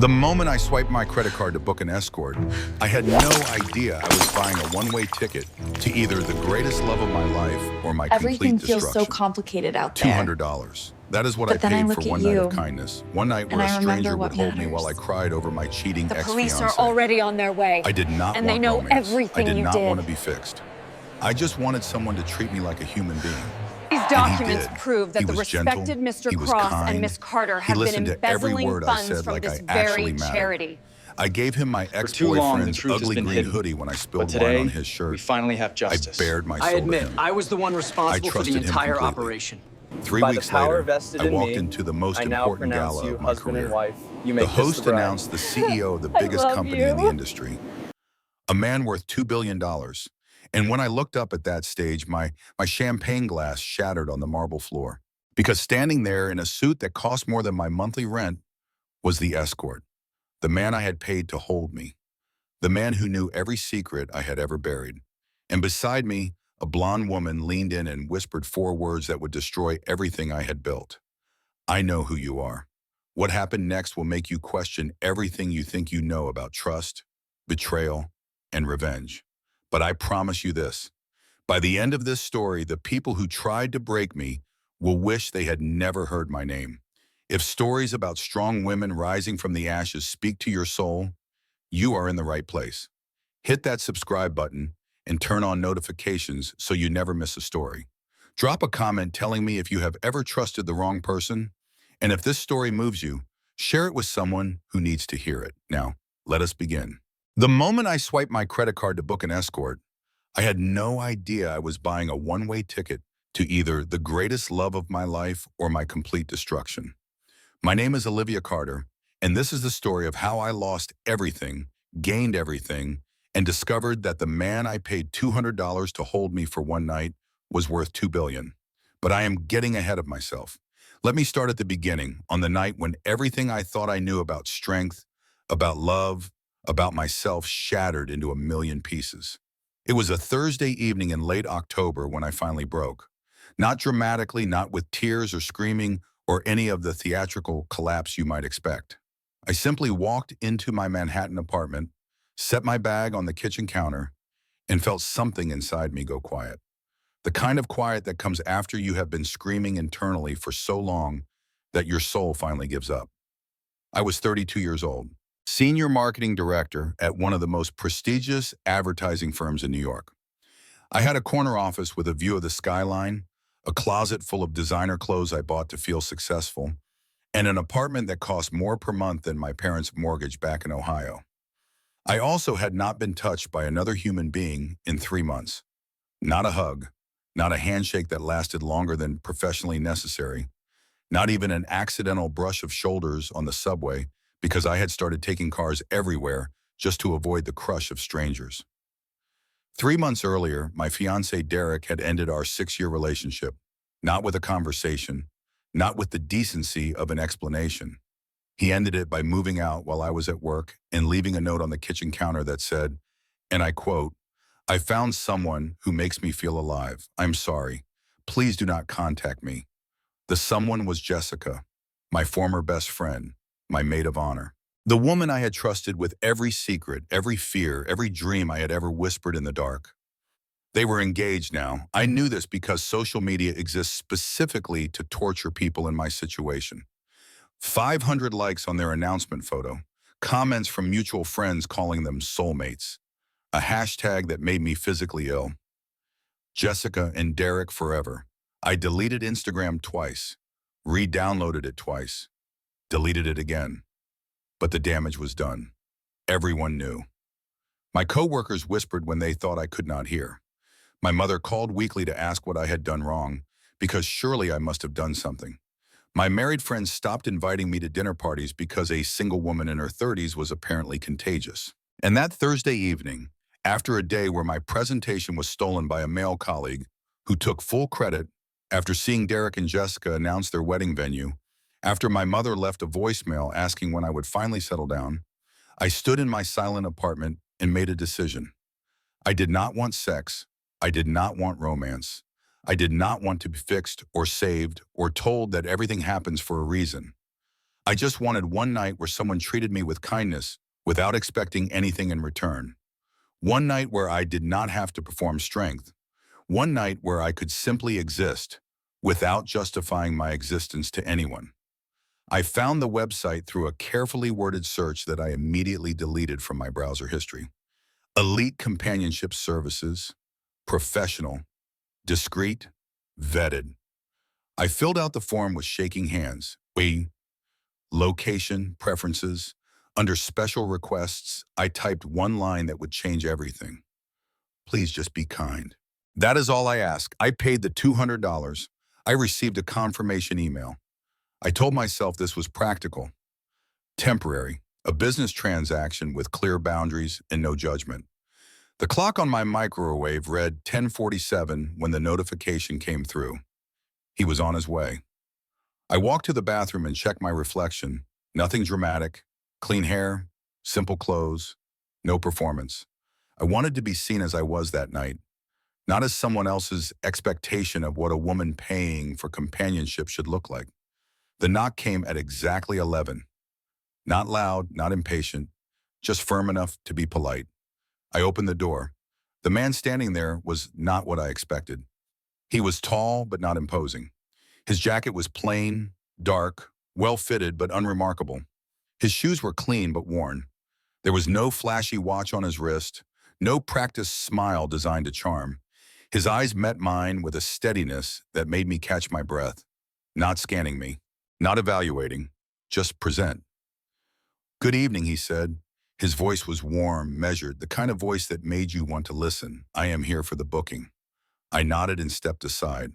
The moment I swiped my credit card to book an escort, I had no idea I was buying a one-way ticket to either the greatest love of my life or my complete Everything feels so destruction. complicated out there. $200. That is what I But then I paid look for at one night of you, kindness. One night and where a I remember stranger would what hold me while I matters. cried over my cheating The police ex-fiancé. are already on their way. I did not and want they know romance. everything I did you not did. want to be fixed. I just wanted someone to treat me like a human being. These And he documents did. prove that He the was gentle, respected Mr. he was Cross kind, and Miss Carter he have been listened to every embezzling word I funds said from like this I actually very mattered. charity. I gave him my For too long, the ex-boyfriend's truth has ugly been green hidden. hoodie when I But spilled today, wine on his shirt. we finally have justice. I bared my soul I admit, to him. I was the one responsible for the trusted him entire completely. operation. 3 By the weeks power later, vested I in walked me, into the most I now important pronounce gala you of my husband career. and wife. You The make this host bride. announced the CEO of the I biggest love company in the you. industry, a man worth $2 billion. And when I looked up at that stage, my champagne glass shattered on the marble floor. Because standing there in a suit that cost more than my monthly rent was the escort, the man I had paid to hold me, the man who knew every secret I had ever buried. And beside me, a blonde woman leaned in and whispered 4 words that would destroy everything I had built. I know who you are. What happened next will make you question everything you think you know about trust, betrayal, and revenge. But I promise you this, by the end of this story, the people who tried to break me will wish they had never heard my name. If stories about strong women rising from the ashes speak to your soul, you are in the right place. Hit that subscribe button and turn on notifications so you never miss a story. Drop a comment telling me if you have ever trusted the wrong person, and if this story moves you, share it with someone who needs to hear it. Now, let us begin. The moment I swiped my credit card to book an escort, I had no idea I was buying a one-way ticket to either the greatest love of my life or my complete destruction. My name is Olivia Carter, and this is the story of how I lost everything, gained everything, and discovered that the man I paid $200 to hold me for one night was worth $2 billion. But I am getting ahead of myself. Let me start at the beginning, on the night when everything I thought I knew about strength, about love, about myself shattered into a million pieces. It was a Thursday evening in late October when I finally broke. Not dramatically, not with tears or screaming or any of the theatrical collapse you might expect. I simply walked into my Manhattan apartment, set my bag on the kitchen counter, and felt something inside me go quiet. The kind of quiet that comes after you have been screaming internally for so long that your soul finally gives up. I was 32 years old, senior marketing director at one of the most prestigious advertising firms in New York. I had a corner office with a view of the skyline, a closet full of designer clothes I bought to feel successful, and an apartment that cost more per month than my parents' mortgage back in Ohio. I also had not been touched by another human being in 3 months. Not a hug, not a handshake that lasted longer than professionally necessary, not even an accidental brush of shoulders on the subway because I had started taking cars everywhere just to avoid the crush of strangers. 3 months earlier, my fiancé Derek had ended our 6-year relationship, not with a conversation, not with the decency of an explanation. He ended it by moving out while I was at work and leaving a note on the kitchen counter that said, and I quote, "I found someone who makes me feel alive. I'm sorry. Please do not contact me." The someone was Jessica, my former best friend, my maid of honor. The woman I had trusted with every secret, every fear, every dream I had ever whispered in the dark. They were engaged now. I knew this because social media exists specifically to torture people in my situation. 500 likes on their announcement photo, comments from mutual friends calling them soulmates, a hashtag that made me physically ill. Jessica and Derek forever. I deleted Instagram twice, re-downloaded it twice, deleted it again. But the damage was done. Everyone knew. My coworkers whispered when they thought I could not hear. My mother called weekly to ask what I had done wrong, because surely I must have done something. My married friends stopped inviting me to dinner parties because a single woman in her 30s was apparently contagious. And that Thursday evening, after a day where my presentation was stolen by a male colleague who took full credit after seeing Derek and Jessica announce their wedding venue, after my mother left a voicemail asking when I would finally settle down, I stood in my silent apartment and made a decision. I did not want sex. I did not want romance. I did not want to be fixed or saved or told that everything happens for a reason. I just wanted one night where someone treated me with kindness without expecting anything in return. One night where I did not have to perform strength. One night where I could simply exist without justifying my existence to anyone. I found the website through a carefully worded search that I immediately deleted from my browser history. Elite companionship services, professional, discreet, vetted. I filled out the form with shaking hands. Location, preferences. Under special requests, I typed one line that would change everything. Please just be kind. That is all I ask. I paid the $200. I received a confirmation email. I told myself this was practical, temporary, a business transaction with clear boundaries and no judgment. The clock on my microwave read 10:47 when the notification came through. He was on his way. I walked to the bathroom and checked my reflection. Nothing dramatic, clean hair, simple clothes, no performance. I wanted to be seen as I was that night, not as someone else's expectation of what a woman paying for companionship should look like. The knock came at exactly 11. Not loud, not impatient, just firm enough to be polite. I opened the door. The man standing there was not what I expected. He was tall but not imposing. His jacket was plain, dark, well-fitted but unremarkable. His shoes were clean but worn. There was no flashy watch on his wrist, no practiced smile designed to charm. His eyes met mine with a steadiness that made me catch my breath, not scanning me, not evaluating, just present. Good evening, he said. His voice was warm, measured, the kind of voice that made you want to listen. I am here for the booking. I nodded and stepped aside.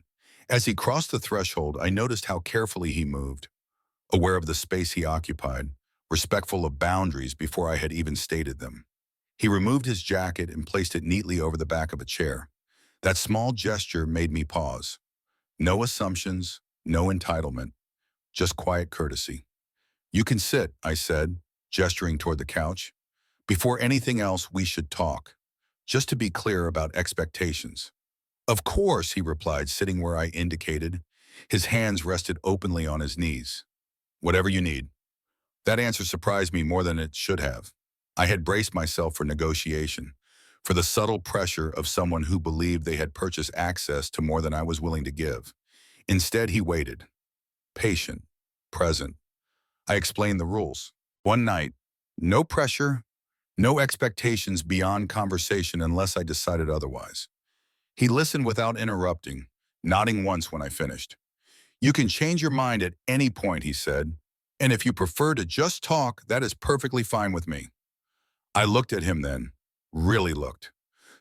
As he crossed the threshold, I noticed how carefully he moved, aware of the space he occupied, respectful of boundaries before I had even stated them. He removed his jacket and placed it neatly over the back of a chair. That small gesture made me pause. No assumptions, no entitlement, just quiet courtesy. You can sit, I said, gesturing toward the couch. Before anything else, we should talk, just to be clear about expectations. Of course, he replied, sitting where I indicated. His hands rested openly on his knees. Whatever you need. That answer surprised me more than it should have. I had braced myself for negotiation, for the subtle pressure of someone who believed they had purchased access to more than I was willing to give. Instead, he waited, patient, present. I explained the rules. One night, no pressure, no expectations beyond conversation unless I decided otherwise. He listened without interrupting, nodding once when I finished. You can change your mind at any point, he said, and if you prefer to just talk, that is perfectly fine with me. I looked at him then, really looked.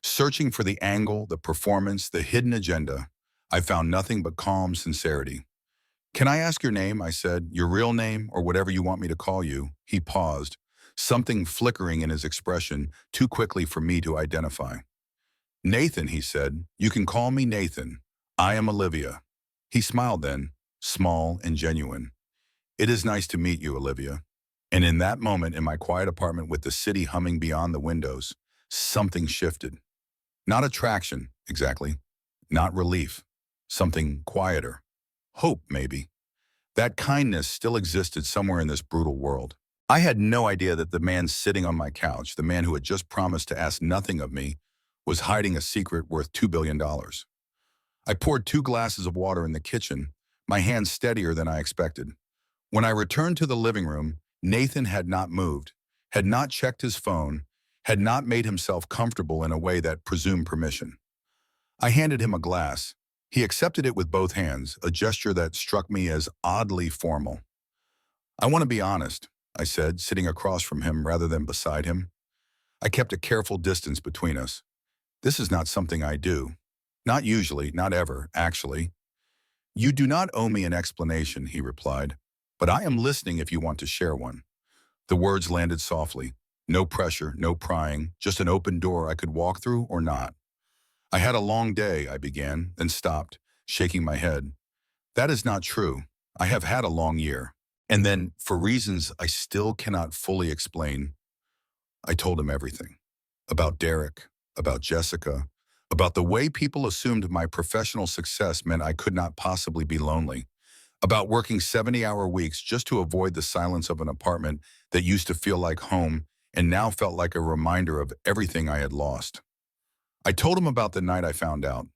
Searching for the angle, the performance, the hidden agenda, I found nothing but calm sincerity. Can I ask your name? I said, your real name or whatever you want me to call you. He paused, something flickering in his expression too quickly for me to identify. Nathan, he said, you can call me Nathan. I am Olivia. He smiled then, small and genuine. It is nice to meet you, Olivia. And in that moment in my quiet apartment with the city humming beyond the windows, something shifted. Not attraction, exactly. Not relief. Something quieter. Hope, maybe. That kindness still existed somewhere in this brutal world. I had no idea that the man sitting on my couch, the man who had just promised to ask nothing of me, was hiding a secret worth $2 billion. I poured 2 glasses of water in the kitchen, my hands steadier than I expected. When I returned to the living room, Nathan had not moved, had not checked his phone, had not made himself comfortable in a way that presumed permission. I handed him a glass. He accepted it with both hands, a gesture that struck me as oddly formal. I want to be honest, I said, sitting across from him rather than beside him. I kept a careful distance between us. This is not something I do. Not usually, not ever, actually. You do not owe me an explanation, he replied, but I am listening if you want to share one. The words landed softly. No pressure, no prying, just an open door I could walk through or not. I had a long day, I began, then stopped, shaking my head. That is not true. I have had a long year. And then, for reasons I still cannot fully explain, I told him everything. About Derek, about Jessica, about the way people assumed my professional success meant I could not possibly be lonely, about working 70-hour weeks just to avoid the silence of an apartment that used to feel like home and now felt like a reminder of everything I had lost. I told him about the night I found out,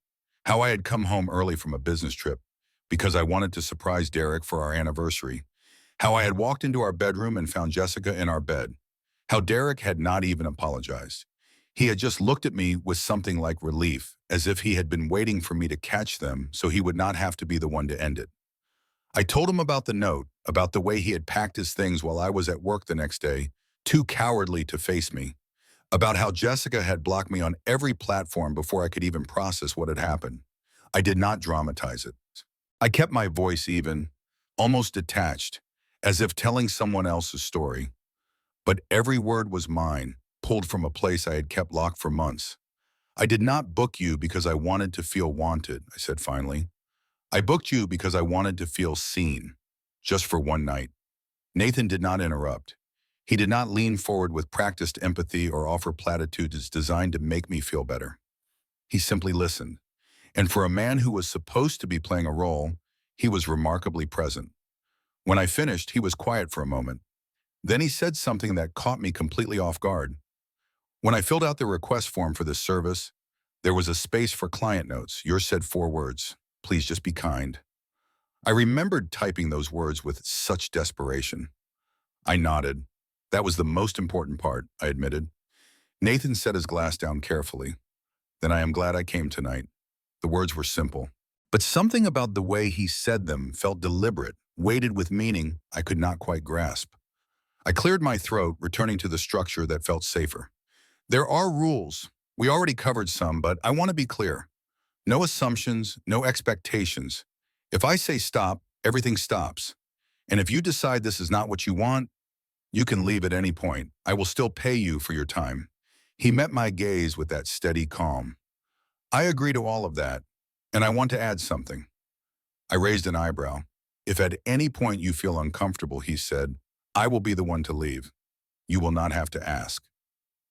how I had come home early from a business trip because I wanted to surprise Derek for our anniversary, how I had walked into our bedroom and found Jessica in our bed, how Derek had not even apologized. He had just looked at me with something like relief, as if he had been waiting for me to catch them so he would not have to be the one to end it. I told him about the note, about the way he had packed his things while I was at work the next day, too cowardly to face me, about how Jessica had blocked me on every platform before I could even process what had happened. I did not dramatize it. I kept my voice even, almost detached, as if telling someone else's story. But every word was mine, pulled from a place I had kept locked for months. I did not book you because I wanted to feel wanted, I said finally. I booked you because I wanted to feel seen, just for one night. Nathan did not interrupt. He did not lean forward with practiced empathy or offer platitudes designed to make me feel better. He simply listened. And for a man who was supposed to be playing a role, he was remarkably present. When I finished, he was quiet for a moment. Then he said something that caught me completely off guard. When I filled out the request form for this service, there was a space for client notes. Yours said 4 words. Please just be kind. I remembered typing those words with such desperation. I nodded. That was the most important part, I admitted. Nathan set his glass down carefully. Then I am glad I came tonight. The words were simple. But something about the way he said them felt deliberate, weighted with meaning I could not quite grasp. I cleared my throat, returning to the structure that felt safer. There are rules. We already covered some, but I want to be clear. No assumptions, no expectations. If I say stop, everything stops. And if you decide this is not what you want, you can leave at any point. I will still pay you for your time. He met my gaze with that steady calm. I agree to all of that, and I want to add something. I raised an eyebrow. If at any point you feel uncomfortable, he said, I will be the one to leave. You will not have to ask.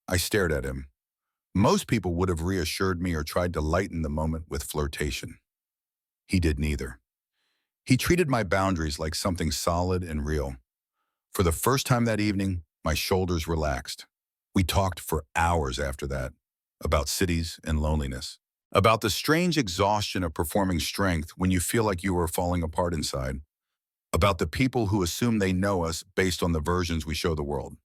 I stared at him. Most people would have reassured me or tried to lighten the moment with flirtation. He did neither. He treated my boundaries like something solid and real. For the first time that evening, my shoulders relaxed. We talked for hours after that, about cities and loneliness, about the strange exhaustion of performing strength when you feel like you are falling apart inside, about the people who assume they know us based on the versions we show the world.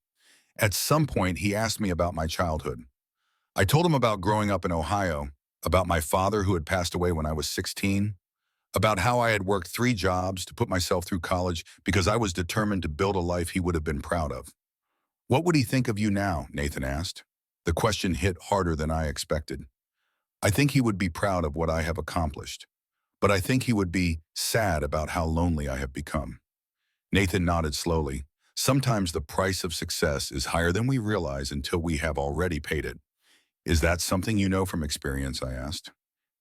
At some point, he asked me about my childhood. I told him about growing up in Ohio, about my father who had passed away when I was 16, about how I had worked 3 jobs to put myself through college because I was determined to build a life he would have been proud of. What would he think of you now? Nathan asked. The question hit harder than I expected. I think he would be proud of what I have accomplished, but I think he would be sad about how lonely I have become. Nathan nodded slowly. Sometimes the price of success is higher than we realize until we have already paid it. Is that something you know from experience? I asked.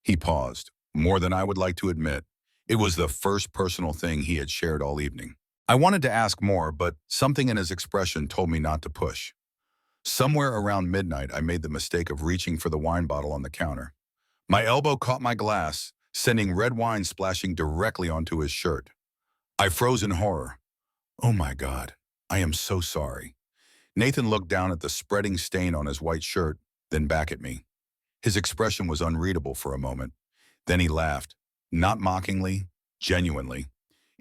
He paused, more than I would like to admit. It was the first personal thing he had shared all evening. I wanted to ask more, but something in his expression told me not to push. Somewhere around midnight, I made the mistake of reaching for the wine bottle on the counter. My elbow caught my glass, sending red wine splashing directly onto his shirt. I froze in horror. Oh my God, I am so sorry. Nathan looked down at the spreading stain on his white shirt, then back at me. His expression was unreadable for a moment. Then he laughed, not mockingly, genuinely.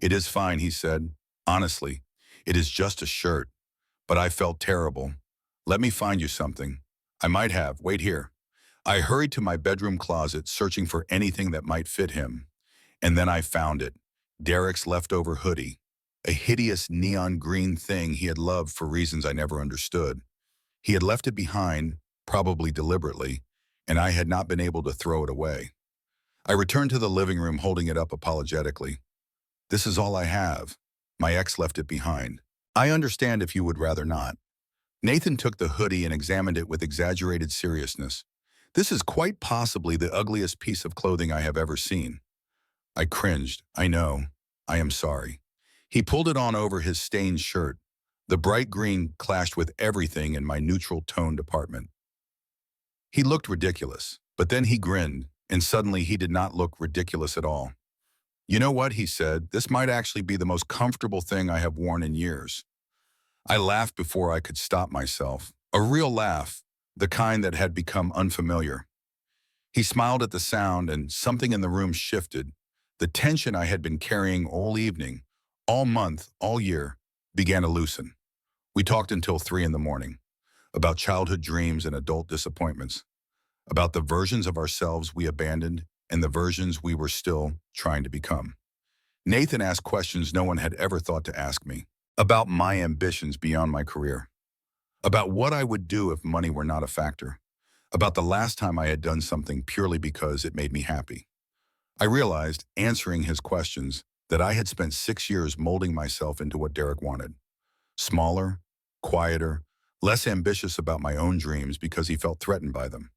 It is fine, he said. Honestly, it is just a shirt. But I felt terrible. Let me find you something. I might have. Wait here. I hurried to my bedroom closet, searching for anything that might fit him. And then I found it. Derek's leftover hoodie. A hideous neon green thing he had loved for reasons I never understood. He had left it behind, probably deliberately, and I had not been able to throw it away. I returned to the living room holding it up apologetically. This is all I have. My ex left it behind. I understand if you would rather not. Nathan took the hoodie and examined it with exaggerated seriousness. This is quite possibly the ugliest piece of clothing I have ever seen. I cringed. I know. I am sorry. He pulled it on over his stained shirt. The bright green clashed with everything in my neutral-toned apartment. He looked ridiculous, but then he grinned, and suddenly he did not look ridiculous at all. You know what, he said, this might actually be the most comfortable thing I have worn in years. I laughed before I could stop myself. A real laugh, the kind that had become unfamiliar. He smiled at the sound and something in the room shifted. The tension I had been carrying all evening, all month, all year, began to loosen. We talked until 3 in the morning, about childhood dreams and adult disappointments, about the versions of ourselves we abandoned and the versions we were still trying to become. Nathan asked questions no one had ever thought to ask me, about my ambitions beyond my career, about what I would do if money were not a factor, about the last time I had done something purely because it made me happy. I realized, answering his questions, that I had spent 6 years molding myself into what Derek wanted. Smaller, quieter, less ambitious about my own dreams because he felt threatened by them.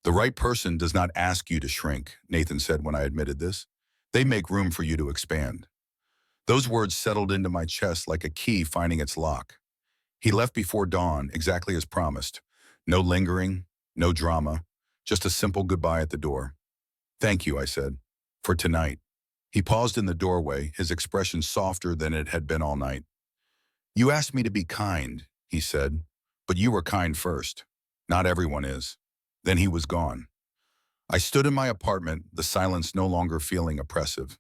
The right person does not ask you to shrink, Nathan said when I admitted this. They make room for you to expand. Those words settled into my chest like a key finding its lock. He left before dawn, exactly as promised. No lingering, no drama, just a simple goodbye at the door. Thank you, I said, for tonight. He paused in the doorway, his expression softer than it had been all night. You asked me to be kind, he said, but you were kind first. Not everyone is. Then he was gone. I stood in my apartment, the silence no longer feeling oppressive.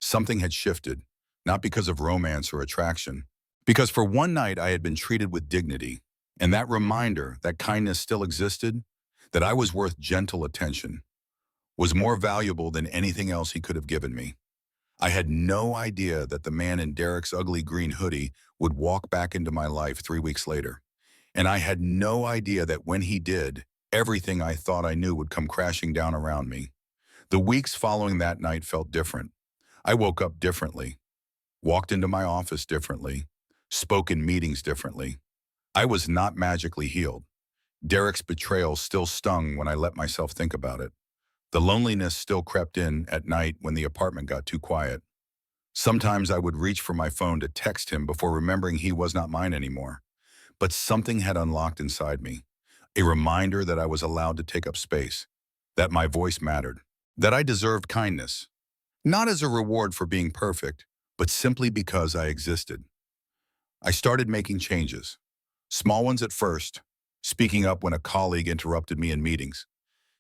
Something had shifted, not because of romance or attraction, because for one night I had been treated with dignity, and that reminder that kindness still existed, that I was worth gentle attention, was more valuable than anything else he could have given me. I had no idea that the man in Derek's ugly green hoodie would walk back into my life 3 weeks later. And I had no idea that when he did, everything I thought I knew would come crashing down around me. The weeks following that night felt different. I woke up differently, walked into my office differently, spoke in meetings differently. I was not magically healed. Derek's betrayal still stung when I let myself think about it. The loneliness still crept in at night when the apartment got too quiet. Sometimes I would reach for my phone to text him before remembering he was not mine anymore. But something had unlocked inside me, a reminder that I was allowed to take up space, that my voice mattered, that I deserved kindness, not as a reward for being perfect, but simply because I existed. I started making changes, small ones at first, speaking up when a colleague interrupted me in meetings,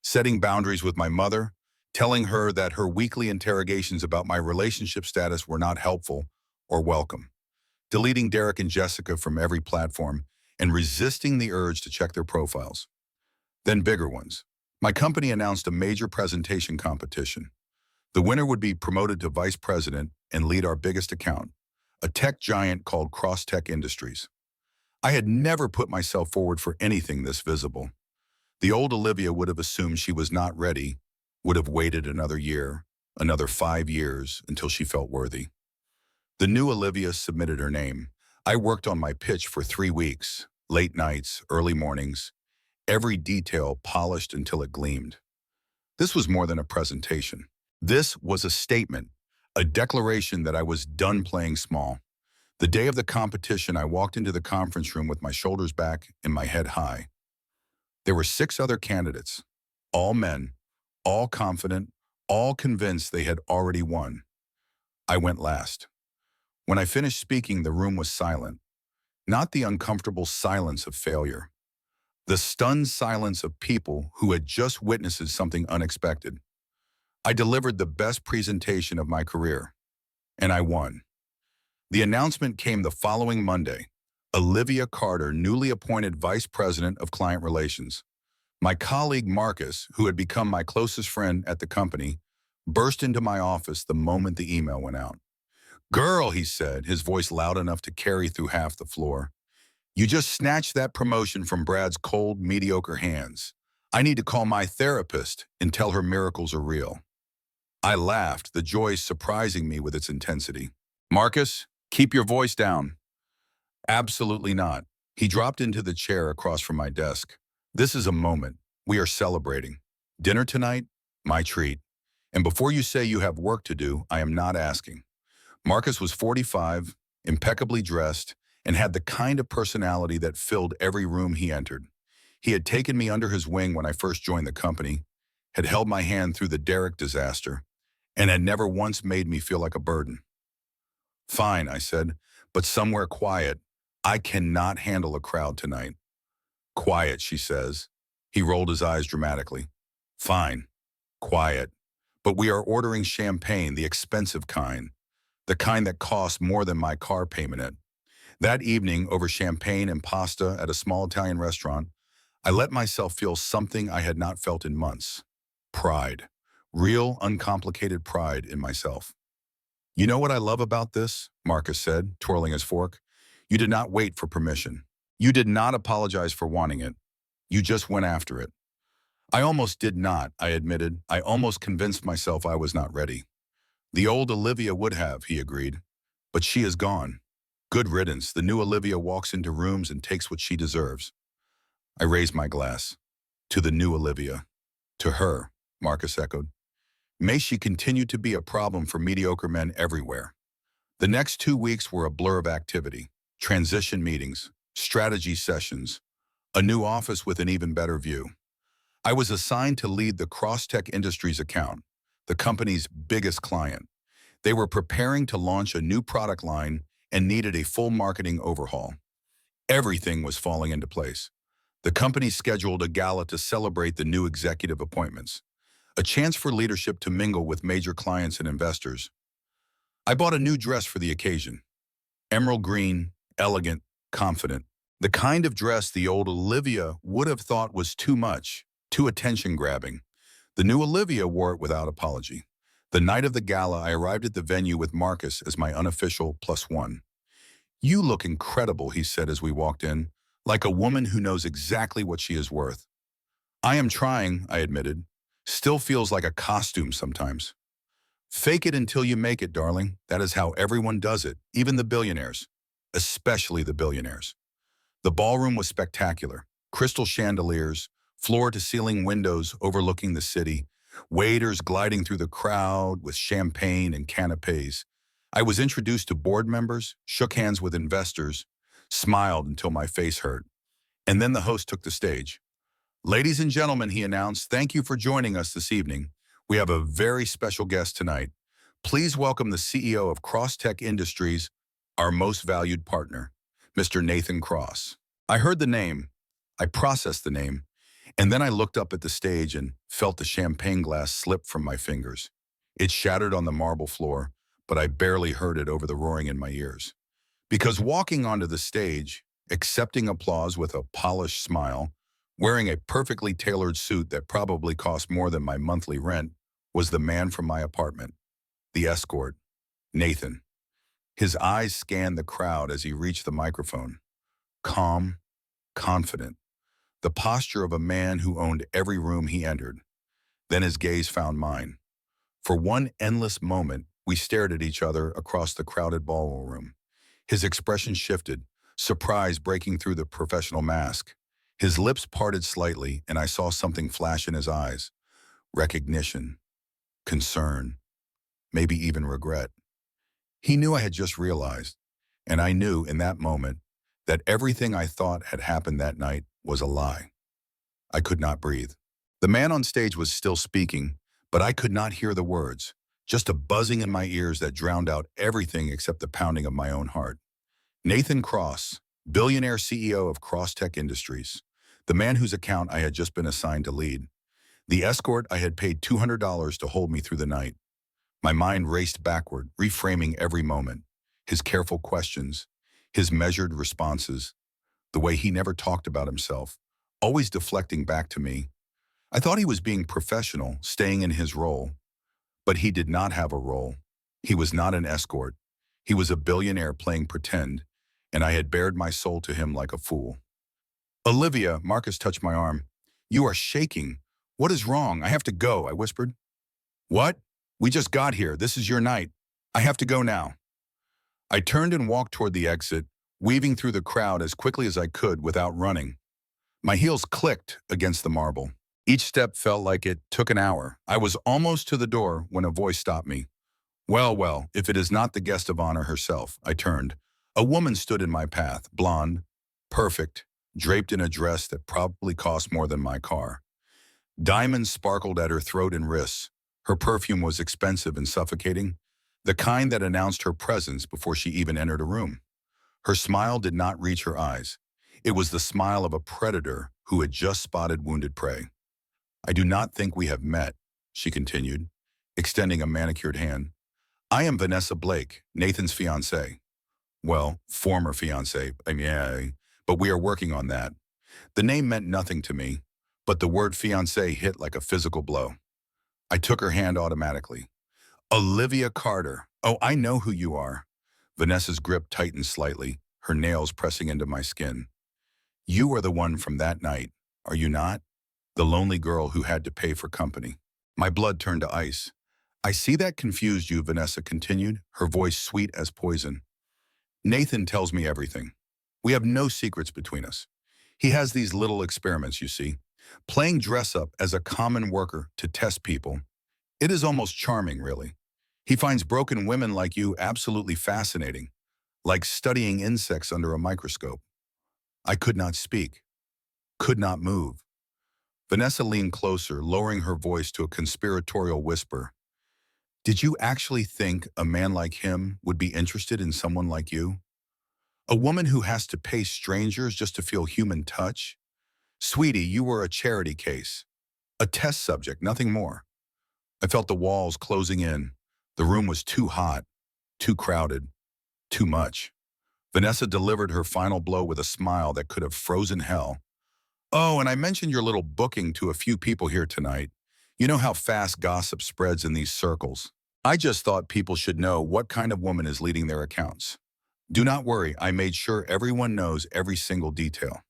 setting boundaries with my mother, telling her that her weekly interrogations about my relationship status were not helpful or welcome, deleting Derek and Jessica from every platform, and resisting the urge to check their profiles. Then bigger ones. My company announced a major presentation competition. The winner would be promoted to vice president and lead our biggest account, a tech giant called Cross Tech Industries. I had never put myself forward for anything this visible. The old Olivia would have assumed she was not ready, would have waited another year, another 5 years until she felt worthy. The new Olivia submitted her name. I worked on my pitch for 3 weeks, late nights, early mornings, every detail polished until it gleamed. This was more than a presentation. This was a statement, a declaration that I was done playing small. The day of the competition, I walked into the conference room with my shoulders back and my head high. There were 6 other candidates, all men, all confident, all convinced they had already won. I went last. When I finished speaking, the room was silent, not the uncomfortable silence of failure, the stunned silence of people who had just witnessed something unexpected. I delivered the best presentation of my career, and I won. The announcement came the following Monday. Olivia Carter, newly appointed Vice President of Client Relations. My colleague Marcus, who had become my closest friend at the company, burst into my office the moment the email went out. Girl, he said, his voice loud enough to carry through half the floor. You just snatched that promotion from Brad's cold, mediocre hands. I need to call my therapist and tell her miracles are real. I laughed, the joy surprising me with its intensity. Marcus, keep your voice down. Absolutely not. He dropped into the chair across from my desk. This is a moment. We are celebrating. Dinner tonight? My treat. And before you say you have work to do, I am not asking. Marcus was 45, impeccably dressed, and had the kind of personality that filled every room he entered. He had taken me under his wing when I first joined the company, had held my hand through the Derek disaster, and had never once made me feel like a burden. Fine, I said, but somewhere quiet. I cannot handle a crowd tonight. Quiet, she says. He rolled his eyes dramatically. Fine, quiet. But we are ordering champagne, the expensive kind, the kind that costs more than my car payment at. That evening, over champagne and pasta at a small Italian restaurant, I let myself feel something I had not felt in months. Pride. Real, uncomplicated pride in myself. You know what I love about this? Marcus said, twirling his fork. You did not wait for permission. You did not apologize for wanting it. You just went after it. I almost did not, I admitted. I almost convinced myself I was not ready. The old Olivia would have, he agreed. But she is gone. Good riddance. The new Olivia walks into rooms and takes what she deserves. I raised my glass. To the new Olivia. To her, Marcus echoed. May she continue to be a problem for mediocre men everywhere. The next 2 weeks were a blur of activity. Transition meetings, strategy sessions, a new office with an even better view. I was assigned to lead the Crosstech Industries account, the company's biggest client. They were preparing to launch a new product line and needed a full marketing overhaul. Everything was falling into place. The company scheduled a gala to celebrate the new executive appointments, a chance for leadership to mingle with major clients and investors. I bought a new dress for the occasion. Emerald green, elegant, confident. The kind of dress the old Olivia would have thought was too much, too attention-grabbing. The new Olivia wore it without apology. The night of the gala, I arrived at the venue with Marcus as my unofficial +1. You look incredible, he said as we walked in, like a woman who knows exactly what she is worth. I am trying, I admitted. Still feels like a costume sometimes. Fake it until you make it, darling. That is how everyone does it, even the billionaires, especially the billionaires. The ballroom was spectacular. Crystal chandeliers, floor-to-ceiling windows overlooking the city, waiters gliding through the crowd with champagne and canapes. I was introduced to board members, shook hands with investors, smiled until my face hurt. And then the host took the stage. Ladies and gentlemen, he announced, thank you for joining us this evening. We have a very special guest tonight. Please welcome the CEO of Crosstech Industries, our most valued partner, Mr. Nathan Cross. I heard the name, I processed the name, and then I looked up at the stage and felt the champagne glass slip from my fingers. It shattered on the marble floor, but I barely heard it over the roaring in my ears. Because walking onto the stage, accepting applause with a polished smile, wearing a perfectly tailored suit that probably cost more than my monthly rent, was the man from my apartment, the escort, Nathan. His eyes scanned the crowd as he reached the microphone. Calm, confident, the posture of a man who owned every room he entered. Then his gaze found mine. For one endless moment, we stared at each other across the crowded ballroom. His expression shifted, surprise breaking through the professional mask. His lips parted slightly, and I saw something flash in his eyes. Recognition, concern, maybe even regret. He knew I had just realized, and I knew in that moment that everything I thought had happened that night was a lie. I could not breathe. The man on stage was still speaking, but I could not hear the words, just a buzzing in my ears that drowned out everything except the pounding of my own heart. Nathan Cross, billionaire CEO of Crosstech Industries, the man whose account I had just been assigned to lead. The escort I had paid $200 to hold me through the night. My mind raced backward, reframing every moment. His careful questions, his measured responses, the way he never talked about himself, always deflecting back to me. I thought he was being professional, staying in his role. But he did not have a role. He was not an escort. He was a billionaire playing pretend, and I had bared my soul to him like a fool. Olivia, Marcus touched my arm. You are shaking. What is wrong? I have to go, I whispered. What? We just got here. This is your night. I have to go now. I turned and walked toward the exit, weaving through the crowd as quickly as I could without running. My heels clicked against the marble. Each step felt like it took an hour. I was almost to the door when a voice stopped me. Well, if it is not the guest of honor herself, I turned. A woman stood in my path, blonde, perfect, draped in a dress that probably cost more than my car. Diamonds sparkled at her throat and wrists. Her perfume was expensive and suffocating, the kind that announced her presence before she even entered a room. Her smile did not reach her eyes. It was the smile of a predator who had just spotted wounded prey. "I do not think we have met," she continued, extending a manicured hand. "I am Vanessa Blake, Nathan's fiancée. Well, former fiancée, yeah, but we are working on that." The name meant nothing to me, but the word fiancé hit like a physical blow. I took her hand automatically. "Olivia Carter. Oh, I know who you are." Vanessa's grip tightened slightly, her nails pressing into my skin. "You are the one from that night, are you not? The lonely girl who had to pay for company." My blood turned to ice. "I see that confused you," Vanessa continued, her voice sweet as poison. "Nathan tells me everything. We have no secrets between us. He has these little experiments, you see, playing dress-up as a common worker to test people. It is almost charming, really. He finds broken women like you absolutely fascinating, like studying insects under a microscope." I could not speak, could not move. Vanessa leaned closer, lowering her voice to a conspiratorial whisper. "Did you actually think a man like him would be interested in someone like you? A woman who has to pay strangers just to feel human touch? Sweetie, you were a charity case. A test subject, nothing more." I felt the walls closing in. The room was too hot, too crowded, too much. Vanessa delivered her final blow with a smile that could have frozen hell. "Oh, and I mentioned your little booking to a few people here tonight. You know how fast gossip spreads in these circles. I just thought people should know what kind of woman is leading their accounts. Do not worry, I made sure everyone knows every single detail.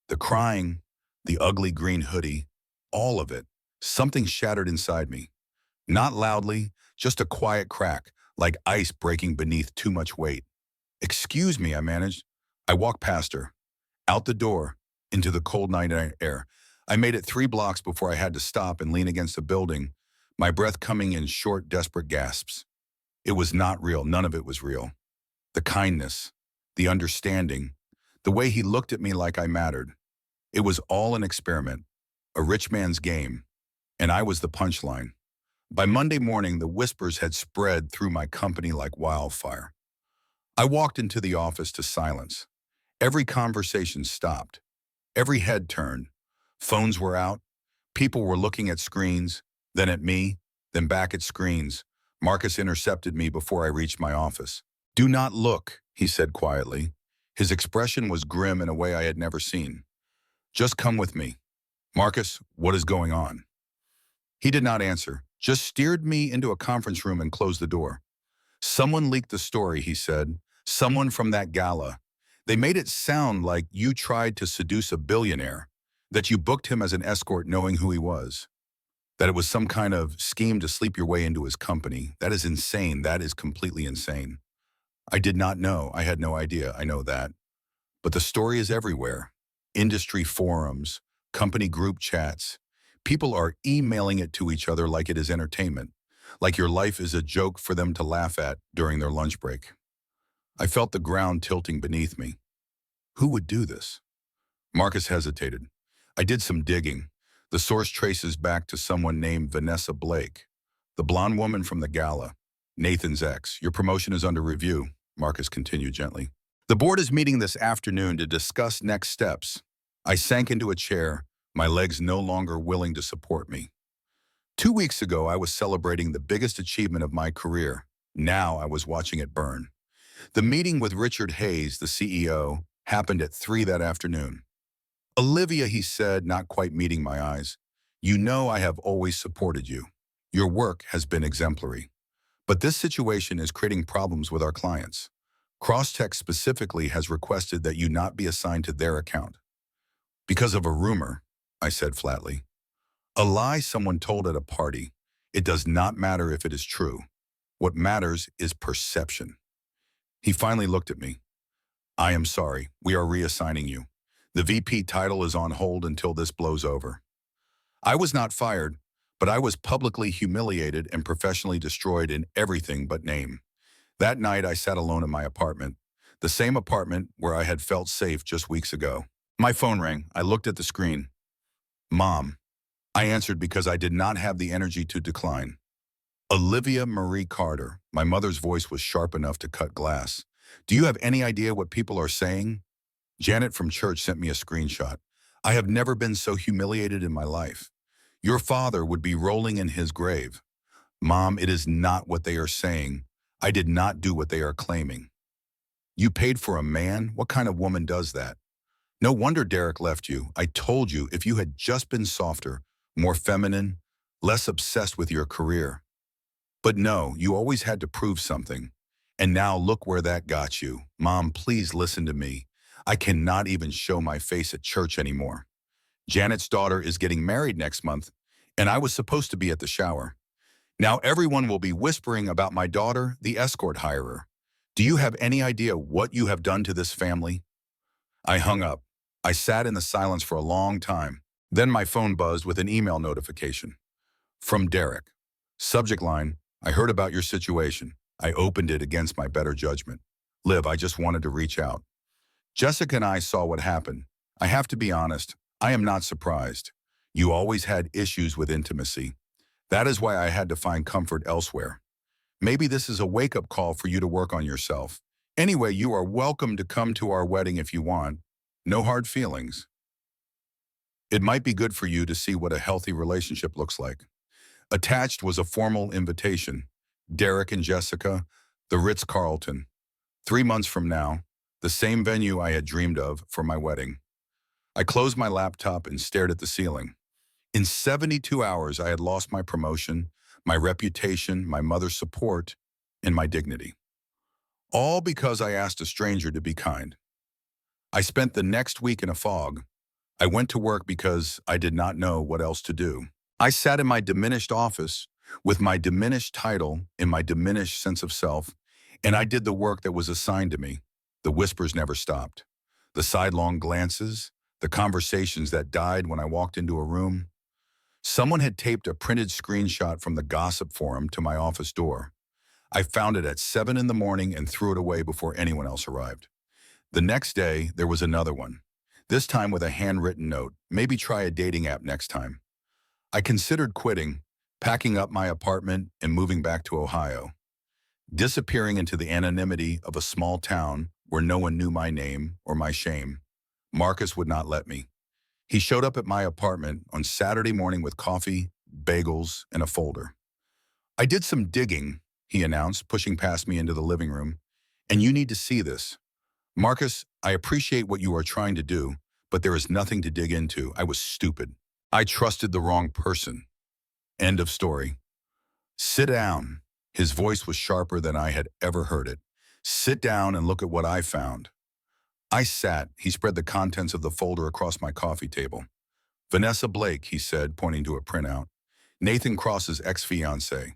The crying, the ugly green hoodie, all of it. Something shattered inside me. Not loudly, just a quiet crack, like ice breaking beneath too much weight. "Excuse me," I managed. I walked past her, out the door, into the cold night air. I made it 3 blocks before I had to stop and lean against a building, my breath coming in short, desperate gasps. It was not real. None of it was real. The kindness, the understanding, the way he looked at me like I mattered. It was all an experiment, a rich man's game, and I was the punchline. By Monday morning, the whispers had spread through my company like wildfire. I walked into the office to silence. Every conversation stopped. Every head turned. Phones were out. People were looking at screens, then at me, then back at screens. Marcus intercepted me before I reached my office. "Do not look," he said quietly. His expression was grim in a way I had never seen. "Just come with me." "Marcus, what is going on?" He did not answer, just steered me into a conference room and closed the door. "Someone leaked the story," he said. "Someone from that gala. They made it sound like you tried to seduce a billionaire, that you booked him as an escort knowing who he was, that it was some kind of scheme to sleep your way into his company. That is insane. That is completely insane." I did not know. I had no idea. I know that. But the story is everywhere. Industry forums, company group chats. People are emailing it to each other like it is entertainment, like your life is a joke for them to laugh at during their lunch break. I felt the ground tilting beneath me. Who would do this? Marcus hesitated. I did some digging. The source traces back to someone named Vanessa Blake, the blonde woman from the gala, Nathan's ex. "Your promotion is under review," Marcus continued gently. "The board is meeting this afternoon to discuss next steps." I sank into a chair, my legs no longer willing to support me. 2 weeks ago, I was celebrating the biggest achievement of my career. Now I was watching it burn. The meeting with Richard Hayes, the CEO, happened at 3 that afternoon. "Olivia," he said, not quite meeting my eyes, "you know I have always supported you. Your work has been exemplary. But this situation is creating problems with our clients. Crosstech specifically has requested that you not be assigned to their account." "Because of a rumor," I said flatly. "A lie someone told at a party. It does not matter if it is true. What matters is perception." He finally looked at me. "I am sorry. We are reassigning you. The VP title is on hold until this blows over." I was not fired, but I was publicly humiliated and professionally destroyed in everything but name. That night, I sat alone in my apartment, the same apartment where I had felt safe just weeks ago. My phone rang. I looked at the screen. "Mom." I answered because I did not have the energy to decline. Olivia Marie Carter. My mother's voice was sharp enough to cut glass. Do you have any idea what people are saying? Janet from church sent me a screenshot. I have never been so humiliated in my life. Your father would be rolling in his grave. Mom, it is not what they are saying. I did not do what they are claiming. You paid for a man? What kind of woman does that? No wonder Derek left you. I told you if you had just been softer, more feminine, less obsessed with your career. But no, you always had to prove something. And now look where that got you. Mom, please listen to me. I cannot even show my face at church anymore. Janet's daughter is getting married next month, and I was supposed to be at the shower. Now everyone will be whispering about my daughter, the escort hirer. Do you have any idea what you have done to this family? I hung up. I sat in the silence for a long time. Then my phone buzzed with an email notification. From Derek. Subject line, I heard about your situation. I opened it against my better judgment. Liv, I just wanted to reach out. Jessica and I saw what happened. I have to be honest, I am not surprised. You always had issues with intimacy. That is why I had to find comfort elsewhere. Maybe this is a wake-up call for you to work on yourself. Anyway, you are welcome to come to our wedding if you want. No hard feelings. It might be good for you to see what a healthy relationship looks like. Attached was a formal invitation. Derek and Jessica, the Ritz-Carlton. 3 months from now, the same venue I had dreamed of for my wedding. I closed my laptop and stared at the ceiling. In 72 hours, I had lost my promotion, my reputation, my mother's support, and my dignity. All because I asked a stranger to be kind. I spent the next week in a fog. I went to work because I did not know what else to do. I sat in my diminished office with my diminished title and my diminished sense of self, and I did the work that was assigned to me. The whispers never stopped. The sidelong glances, the conversations that died when I walked into a room. Someone had taped a printed screenshot from the gossip forum to my office door. I found it at 7 in the morning and threw it away before anyone else arrived. The next day, there was another one. This time with a handwritten note, maybe try a dating app next time. I considered quitting, packing up my apartment and moving back to Ohio. Disappearing into the anonymity of a small town where no one knew my name or my shame. Marcus would not let me. He showed up at my apartment on Saturday morning with coffee, bagels, and a folder. I did some digging, he announced, pushing past me into the living room. And you need to see this. Marcus, I appreciate what you are trying to do, but there is nothing to dig into. I was stupid. I trusted the wrong person. End of story. Sit down. His voice was sharper than I had ever heard it. Sit down and look at what I found. I sat. He spread the contents of the folder across my coffee table. Vanessa Blake, he said, pointing to a printout. Nathan Cross's ex-fiancée.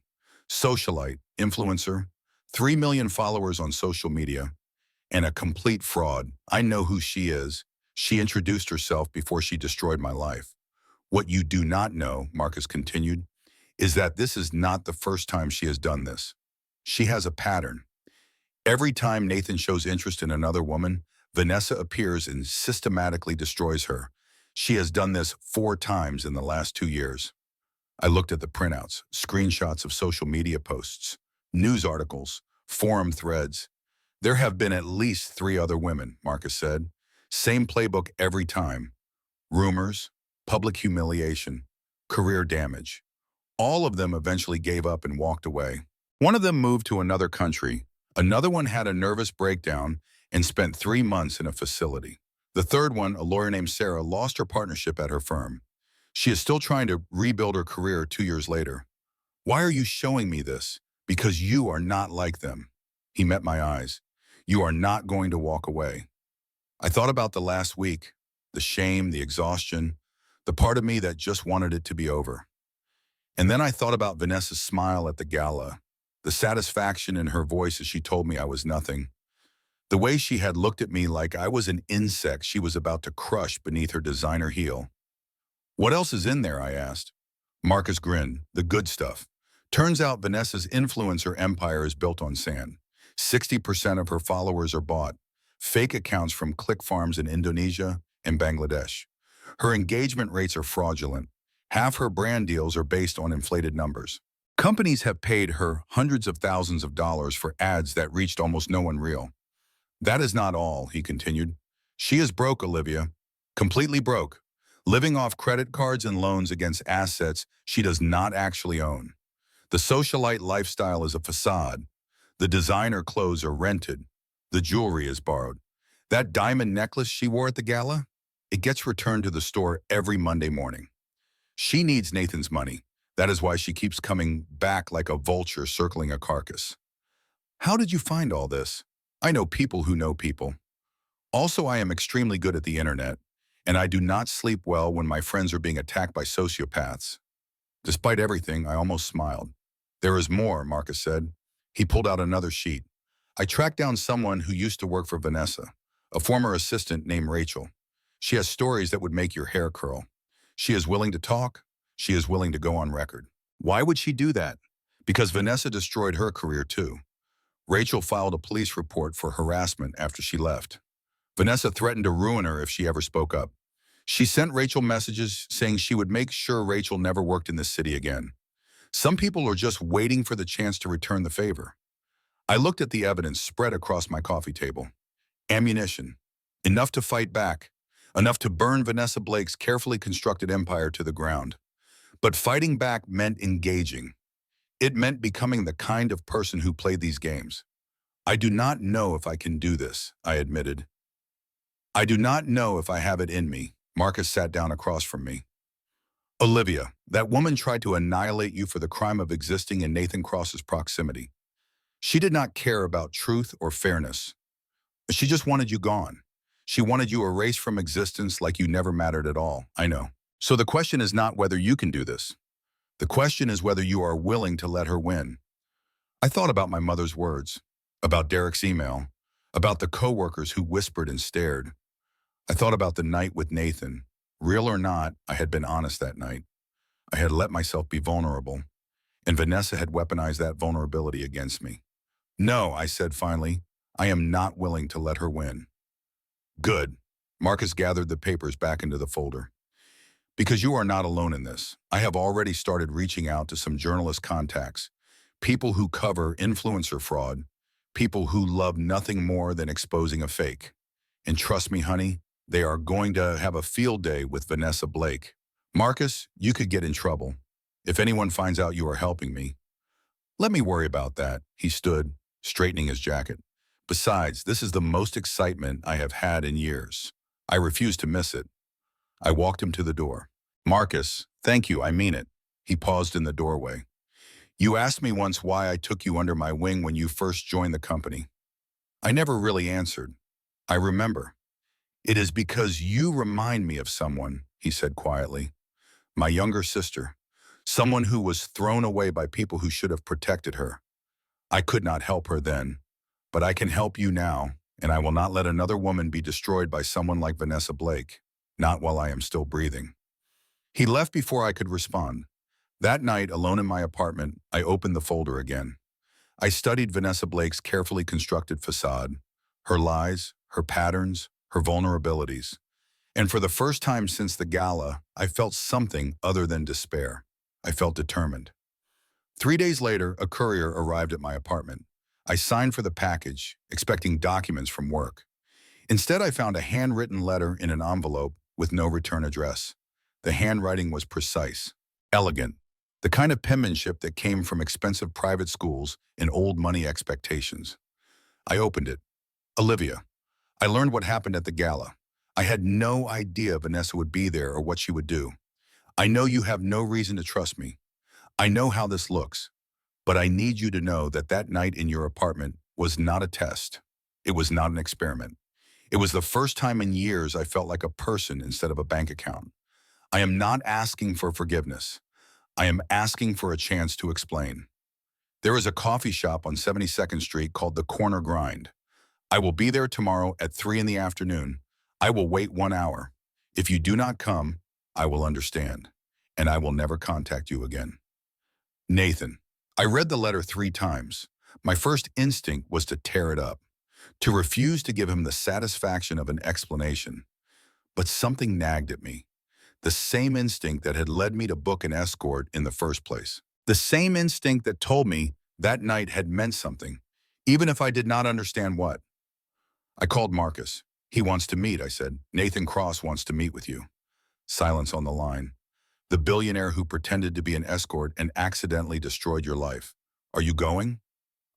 Socialite, influencer, 3 million followers on social media, and a complete fraud. I know who she is. She introduced herself before she destroyed my life. What you do not know, Marcus continued, is that this is not the first time she has done this. She has a pattern. Every time Nathan shows interest in another woman, Vanessa appears and systematically destroys her. She has done this 4 times in the last 2 years. I looked at the printouts, screenshots of social media posts, news articles, forum threads. There have been at least 3 other women, Marcus said. Same playbook every time. Rumors, public humiliation, career damage. All of them eventually gave up and walked away. One of them moved to another country. Another one had a nervous breakdown and spent 3 months in a facility. The third one, a lawyer named Sarah, lost her partnership at her firm. She is still trying to rebuild her career 2 years later. Why are you showing me this? Because you are not like them. He met my eyes. You are not going to walk away. I thought about the last week, the shame, the exhaustion, the part of me that just wanted it to be over. And then I thought about Vanessa's smile at the gala, the satisfaction in her voice as she told me I was nothing. The way she had looked at me like I was an insect she was about to crush beneath her designer heel. What else is in there, I asked. Marcus grinned, the good stuff. Turns out Vanessa's influencer empire is built on sand. 60% of her followers are bought. Fake accounts from click farms in Indonesia and Bangladesh. Her engagement rates are fraudulent. Half her brand deals are based on inflated numbers. Companies have paid her hundreds of thousands of dollars for ads that reached almost no one real. That is not all, he continued. She is broke, Olivia. Completely broke. Living off credit cards and loans against assets she does not actually own. The socialite lifestyle is a facade. The designer clothes are rented. The jewelry is borrowed. That diamond necklace she wore at the gala? It gets returned to the store every Monday morning. She needs Nathan's money. That is why she keeps coming back like a vulture circling a carcass. How did you find all this? I know people who know people. Also, I am extremely good at the internet, and I do not sleep well when my friends are being attacked by sociopaths. Despite everything, I almost smiled. There is more, Marcus said. He pulled out another sheet. I tracked down someone who used to work for Vanessa, a former assistant named Rachel. She has stories that would make your hair curl. She is willing to talk. She is willing to go on record. Why would she do that? Because Vanessa destroyed her career too. Rachel filed a police report for harassment after she left. Vanessa threatened to ruin her if she ever spoke up. She sent Rachel messages saying she would make sure Rachel never worked in this city again. Some people are just waiting for the chance to return the favor. I looked at the evidence spread across my coffee table. Ammunition. Enough to fight back. Enough to burn Vanessa Blake's carefully constructed empire to the ground. But fighting back meant engaging. It meant becoming the kind of person who played these games. I do not know if I can do this, I admitted. I do not know if I have it in me. Marcus sat down across from me. Olivia, that woman tried to annihilate you for the crime of existing in Nathan Cross's proximity. She did not care about truth or fairness. She just wanted you gone. She wanted you erased from existence like you never mattered at all, I know. So the question is not whether you can do this. The question is whether you are willing to let her win. I thought about my mother's words, about Derek's email, about the coworkers who whispered and stared. I thought about the night with Nathan. Real or not, I had been honest that night. I had let myself be vulnerable, and Vanessa had weaponized that vulnerability against me. No, I said finally, I am not willing to let her win. Good. Marcus gathered the papers back into the folder. Because you are not alone in this. I have already started reaching out to some journalist contacts, people who cover influencer fraud, people who love nothing more than exposing a fake. And trust me, honey, they are going to have a field day with Vanessa Blake. Marcus, you could get in trouble. If anyone finds out you are helping me. Let me worry about that. He stood, straightening his jacket. Besides, this is the most excitement I have had in years. I refuse to miss it. I walked him to the door. Marcus, thank you, I mean it. He paused in the doorway. You asked me once why I took you under my wing when you first joined the company. I never really answered. I remember. It is because you remind me of someone, he said quietly. My younger sister. Someone who was thrown away by people who should have protected her. I could not help her then, but I can help you now, and I will not let another woman be destroyed by someone like Vanessa Blake. Not while I am still breathing. He left before I could respond. That night, alone in my apartment, I opened the folder again. I studied Vanessa Blake's carefully constructed facade, her lies, her patterns, her vulnerabilities. And for the first time since the gala, I felt something other than despair. I felt determined. 3 days later, a courier arrived at my apartment. I signed for the package, expecting documents from work. Instead, I found a handwritten letter in an envelope with no return address. The handwriting was precise, elegant, the kind of penmanship that came from expensive private schools and old money expectations. I opened it. Olivia, I learned what happened at the gala. I had no idea Vanessa would be there or what she would do. I know you have no reason to trust me. I know how this looks, but I need you to know that that night in your apartment was not a test. It was not an experiment. It was the first time in years I felt like a person instead of a bank account. I am not asking for forgiveness. I am asking for a chance to explain. There is a coffee shop on 72nd Street called The Corner Grind. I will be there tomorrow at 3 in the afternoon. I will wait 1 hour. If you do not come, I will understand, and I will never contact you again. Nathan. I read the letter 3 times. My first instinct was to tear it up, to refuse to give him the satisfaction of an explanation. But something nagged at me, the same instinct that had led me to book an escort in the first place. The same instinct that told me that night had meant something, even if I did not understand what. I called Marcus. He wants to meet, I said. Nathan Cross wants to meet with you. Silence on the line. The billionaire who pretended to be an escort and accidentally destroyed your life. Are you going?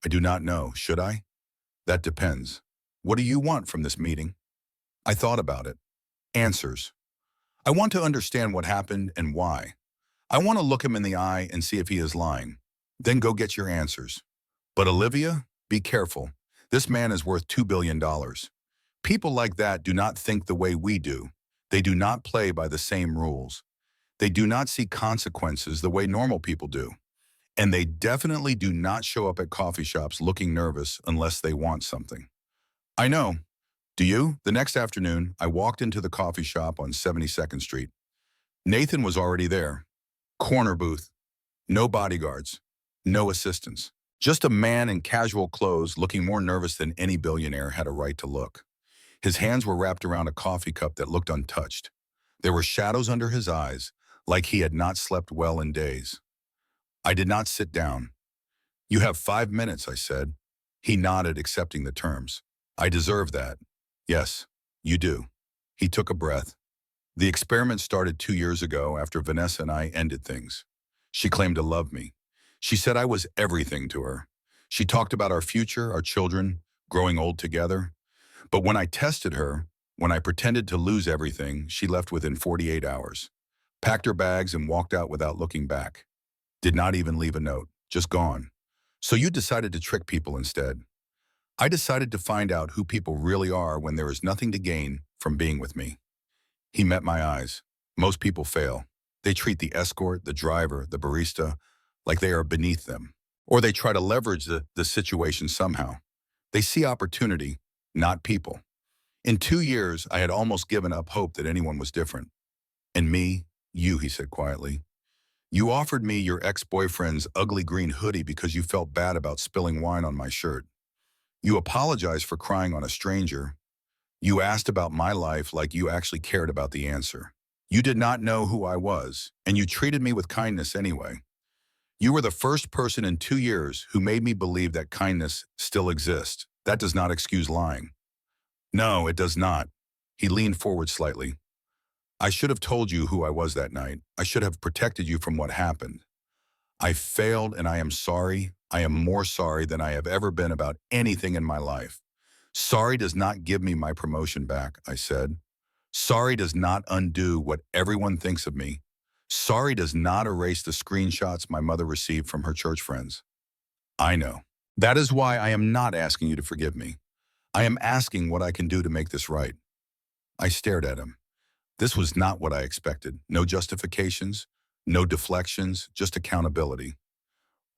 I do not know. Should I? That depends. What do you want from this meeting? I thought about it. Answers. I want to understand what happened and why. I want to look him in the eye and see if he is lying. Then go get your answers. But Olivia, be careful. This man is worth $2 billion. People like that do not think the way we do. They do not play by the same rules. They do not see consequences the way normal people do. And they definitely do not show up at coffee shops looking nervous unless they want something. I know. Do you? The next afternoon, I walked into the coffee shop on 72nd Street. Nathan was already there. Corner booth. No bodyguards. No assistants. Just a man in casual clothes looking more nervous than any billionaire had a right to look. His hands were wrapped around a coffee cup that looked untouched. There were shadows under his eyes, like he had not slept well in days. I did not sit down. You have 5 minutes, I said. He nodded, accepting the terms. I deserve that. Yes, you do. He took a breath. The experiment started 2 years ago after Vanessa and I ended things. She claimed to love me. She said I was everything to her. She talked about our future, our children, growing old together. But when I tested her, when I pretended to lose everything, she left within 48 hours. Packed her bags and walked out without looking back. Did not even leave a note, just gone. So you decided to trick people instead. I decided to find out who people really are when there is nothing to gain from being with me. He met my eyes. Most people fail. They treat the escort, the driver, the barista like they are beneath them. Or they try to leverage the situation somehow. They see opportunity, not people. In 2 years, I had almost given up hope that anyone was different. And me, you, he said quietly. You offered me your ex-boyfriend's ugly green hoodie because you felt bad about spilling wine on my shirt. You apologized for crying on a stranger. You asked about my life like you actually cared about the answer. You did not know who I was, and you treated me with kindness anyway. You were the first person in 2 years who made me believe that kindness still exists. That does not excuse lying. No, it does not. He leaned forward slightly. I should have told you who I was that night. I should have protected you from what happened. I failed and I am sorry. I am more sorry than I have ever been about anything in my life. Sorry does not give me my promotion back, I said. Sorry does not undo what everyone thinks of me. Sorry does not erase the screenshots my mother received from her church friends. I know. That is why I am not asking you to forgive me. I am asking what I can do to make this right. I stared at him. This was not what I expected. No justifications, no deflections, just accountability.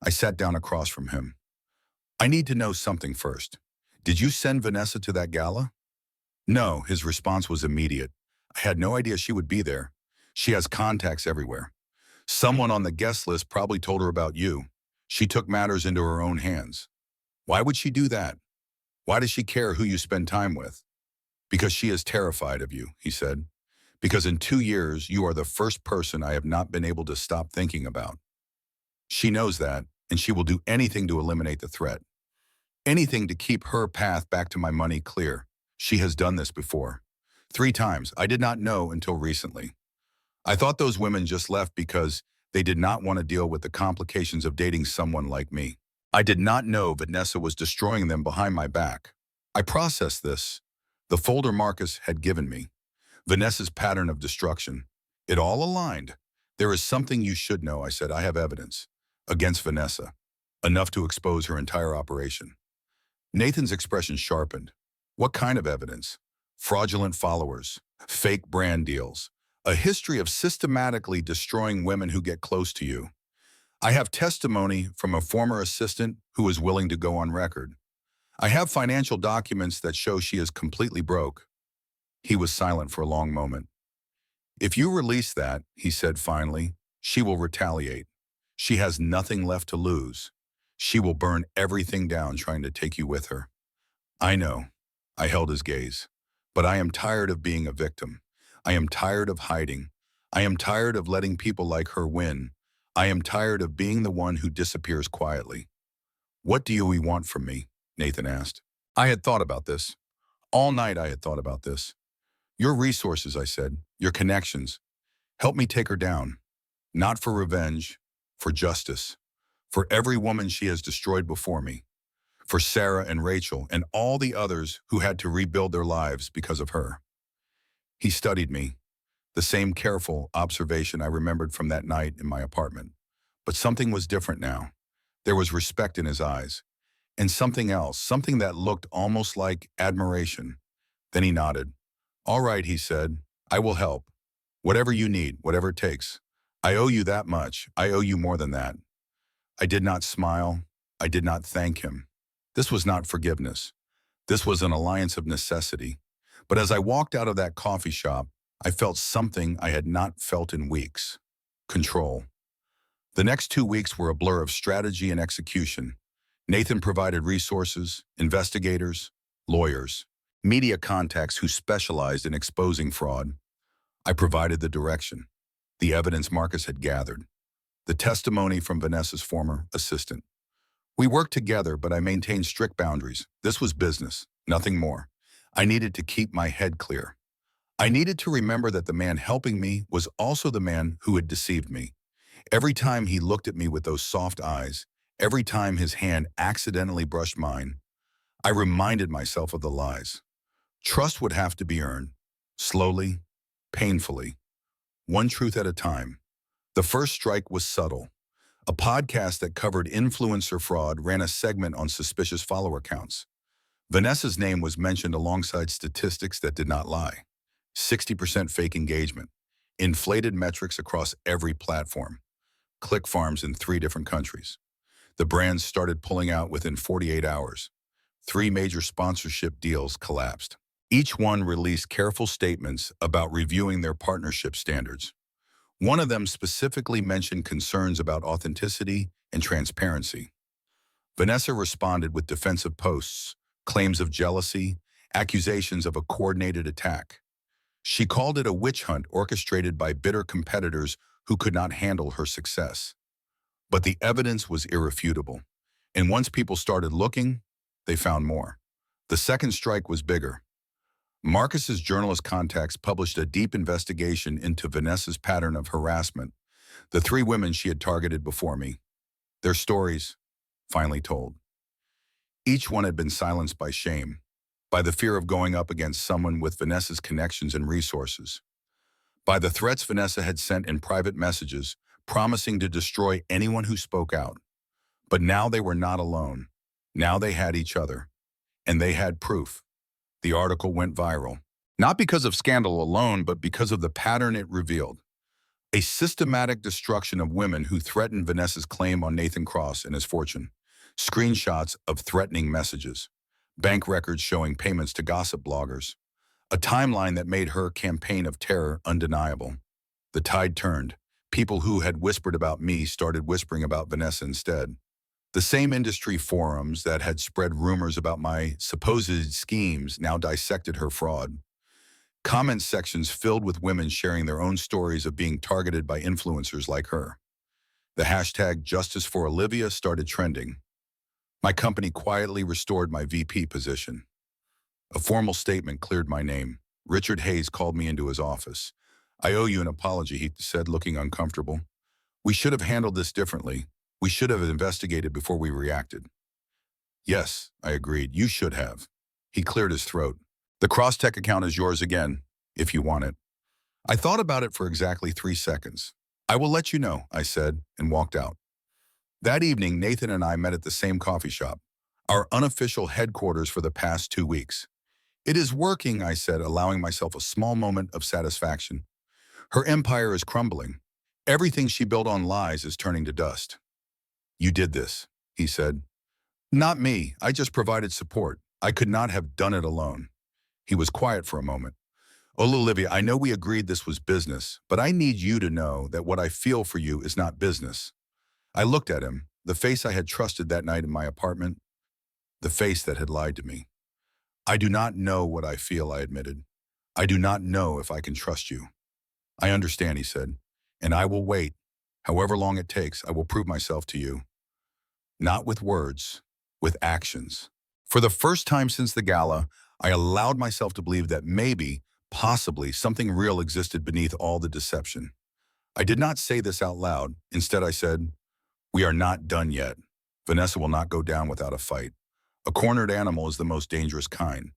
I sat down across from him. I need to know something first. Did you send Vanessa to that gala? No, his response was immediate. I had no idea she would be there. She has contacts everywhere. Someone on the guest list probably told her about you. She took matters into her own hands. Why would she do that? Why does she care who you spend time with? Because she is terrified of you, he said. Because in 2 years, you are the first person I have not been able to stop thinking about. She knows that, and she will do anything to eliminate the threat. Anything to keep her path back to my money clear. She has done this before. 3 times. I did not know until recently. I thought those women just left because they did not want to deal with the complications of dating someone like me. I did not know Vanessa was destroying them behind my back. I processed this. The folder Marcus had given me. Vanessa's pattern of destruction. It all aligned. There is something you should know, I said. I have evidence. Against Vanessa. Enough to expose her entire operation. Nathan's expression sharpened. What kind of evidence? Fraudulent followers. Fake brand deals. A history of systematically destroying women who get close to you. I have testimony from a former assistant who is willing to go on record. I have financial documents that show she is completely broke. He was silent for a long moment. If you release that, he said finally, she will retaliate. She has nothing left to lose. She will burn everything down trying to take you with her. I know. I held his gaze. But I am tired of being a victim. I am tired of hiding. I am tired of letting people like her win. I am tired of being the one who disappears quietly. What do you want from me? Nathan asked. I had thought about this. All night I had thought about this. Your resources, I said, your connections. Help me take her down. Not for revenge, for justice. For every woman she has destroyed before me. For Sarah and Rachel and all the others who had to rebuild their lives because of her. He studied me, the same careful observation I remembered from that night in my apartment. But something was different now. There was respect in his eyes. And something else, something that looked almost like admiration. Then he nodded. All right, he said, I will help. Whatever you need, whatever it takes. I owe you that much. I owe you more than that. I did not smile. I did not thank him. This was not forgiveness. This was an alliance of necessity. But as I walked out of that coffee shop, I felt something I had not felt in weeks. Control. The next 2 weeks were a blur of strategy and execution. Nathan provided resources, investigators, lawyers, media contacts who specialized in exposing fraud. I provided the direction, the evidence Marcus had gathered, the testimony from Vanessa's former assistant. We worked together, but I maintained strict boundaries. This was business, nothing more. I needed to keep my head clear. I needed to remember that the man helping me was also the man who had deceived me. Every time he looked at me with those soft eyes, every time his hand accidentally brushed mine, I reminded myself of the lies. Trust would have to be earned, slowly, painfully, one truth at a time. The first strike was subtle. A podcast that covered influencer fraud ran a segment on suspicious follower counts. Vanessa's name was mentioned alongside statistics that did not lie. 60% fake engagement, inflated metrics across every platform, click farms in 3 different countries. The brands started pulling out within 48 hours. 3 major sponsorship deals collapsed. Each one released careful statements about reviewing their partnership standards. One of them specifically mentioned concerns about authenticity and transparency. Vanessa responded with defensive posts, claims of jealousy, accusations of a coordinated attack. She called it a witch hunt orchestrated by bitter competitors who could not handle her success. But the evidence was irrefutable. And once people started looking, they found more. The second strike was bigger. Marcus's journalist contacts published a deep investigation into Vanessa's pattern of harassment, the 3 women she had targeted before me. Their stories, finally told. Each one had been silenced by shame, by the fear of going up against someone with Vanessa's connections and resources, by the threats Vanessa had sent in private messages, promising to destroy anyone who spoke out. But now they were not alone. Now they had each other. And they had proof. The article went viral. Not because of scandal alone, but because of the pattern it revealed. A systematic destruction of women who threatened Vanessa's claim on Nathan Cross and his fortune. Screenshots of threatening messages. Bank records showing payments to gossip bloggers. A timeline that made her campaign of terror undeniable. The tide turned. People who had whispered about me started whispering about Vanessa instead. The same industry forums that had spread rumors about my supposed schemes now dissected her fraud. Comment sections filled with women sharing their own stories of being targeted by influencers like her. The hashtag Justice for Olivia started trending. My company quietly restored my VP position. A formal statement cleared my name. Richard Hayes called me into his office. I owe you an apology, he said, looking uncomfortable. We should have handled this differently. We should have investigated before we reacted. Yes, I agreed. You should have. He cleared his throat. The Crosstech account is yours again, if you want it. I thought about it for exactly 3 seconds. I will let you know, I said, and walked out. That evening, Nathan and I met at the same coffee shop, our unofficial headquarters for the past 2 weeks. It is working, I said, allowing myself a small moment of satisfaction. Her empire is crumbling. Everything she built on lies is turning to dust. You did this, he said. Not me. I just provided support. I could not have done it alone. He was quiet for a moment. Oh, Olivia, I know we agreed this was business, but I need you to know that what I feel for you is not business. I looked at him, the face I had trusted that night in my apartment, the face that had lied to me. I do not know what I feel, I admitted. I do not know if I can trust you. I understand, he said, and I will wait. However long it takes, I will prove myself to you. Not with words, with actions. For the first time since the gala, I allowed myself to believe that maybe, possibly, something real existed beneath all the deception. I did not say this out loud. Instead, I said, "We are not done yet. Vanessa will not go down without a fight. A cornered animal is the most dangerous kind,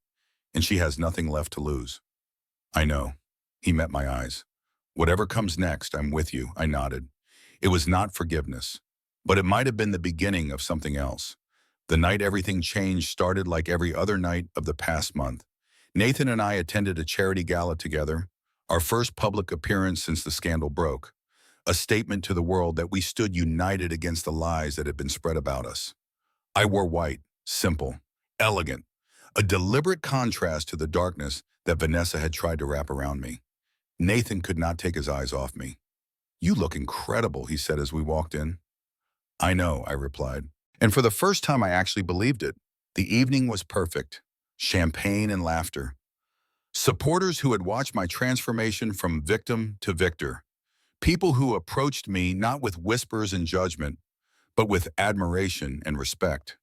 and she has nothing left to lose." "I know." He met my eyes. "Whatever comes next, I'm with you," I nodded. It was not forgiveness, but it might have been the beginning of something else. The night everything changed started like every other night of the past month. Nathan and I attended a charity gala together, our first public appearance since the scandal broke, a statement to the world that we stood united against the lies that had been spread about us. I wore white, simple, elegant, a deliberate contrast to the darkness that Vanessa had tried to wrap around me. Nathan could not take his eyes off me. "You look incredible," he said as we walked in. "I know," I replied. And for the first time, I actually believed it. The evening was perfect. Champagne and laughter. Supporters who had watched my transformation from victim to victor. People who approached me not with whispers and judgment, but with admiration and respect.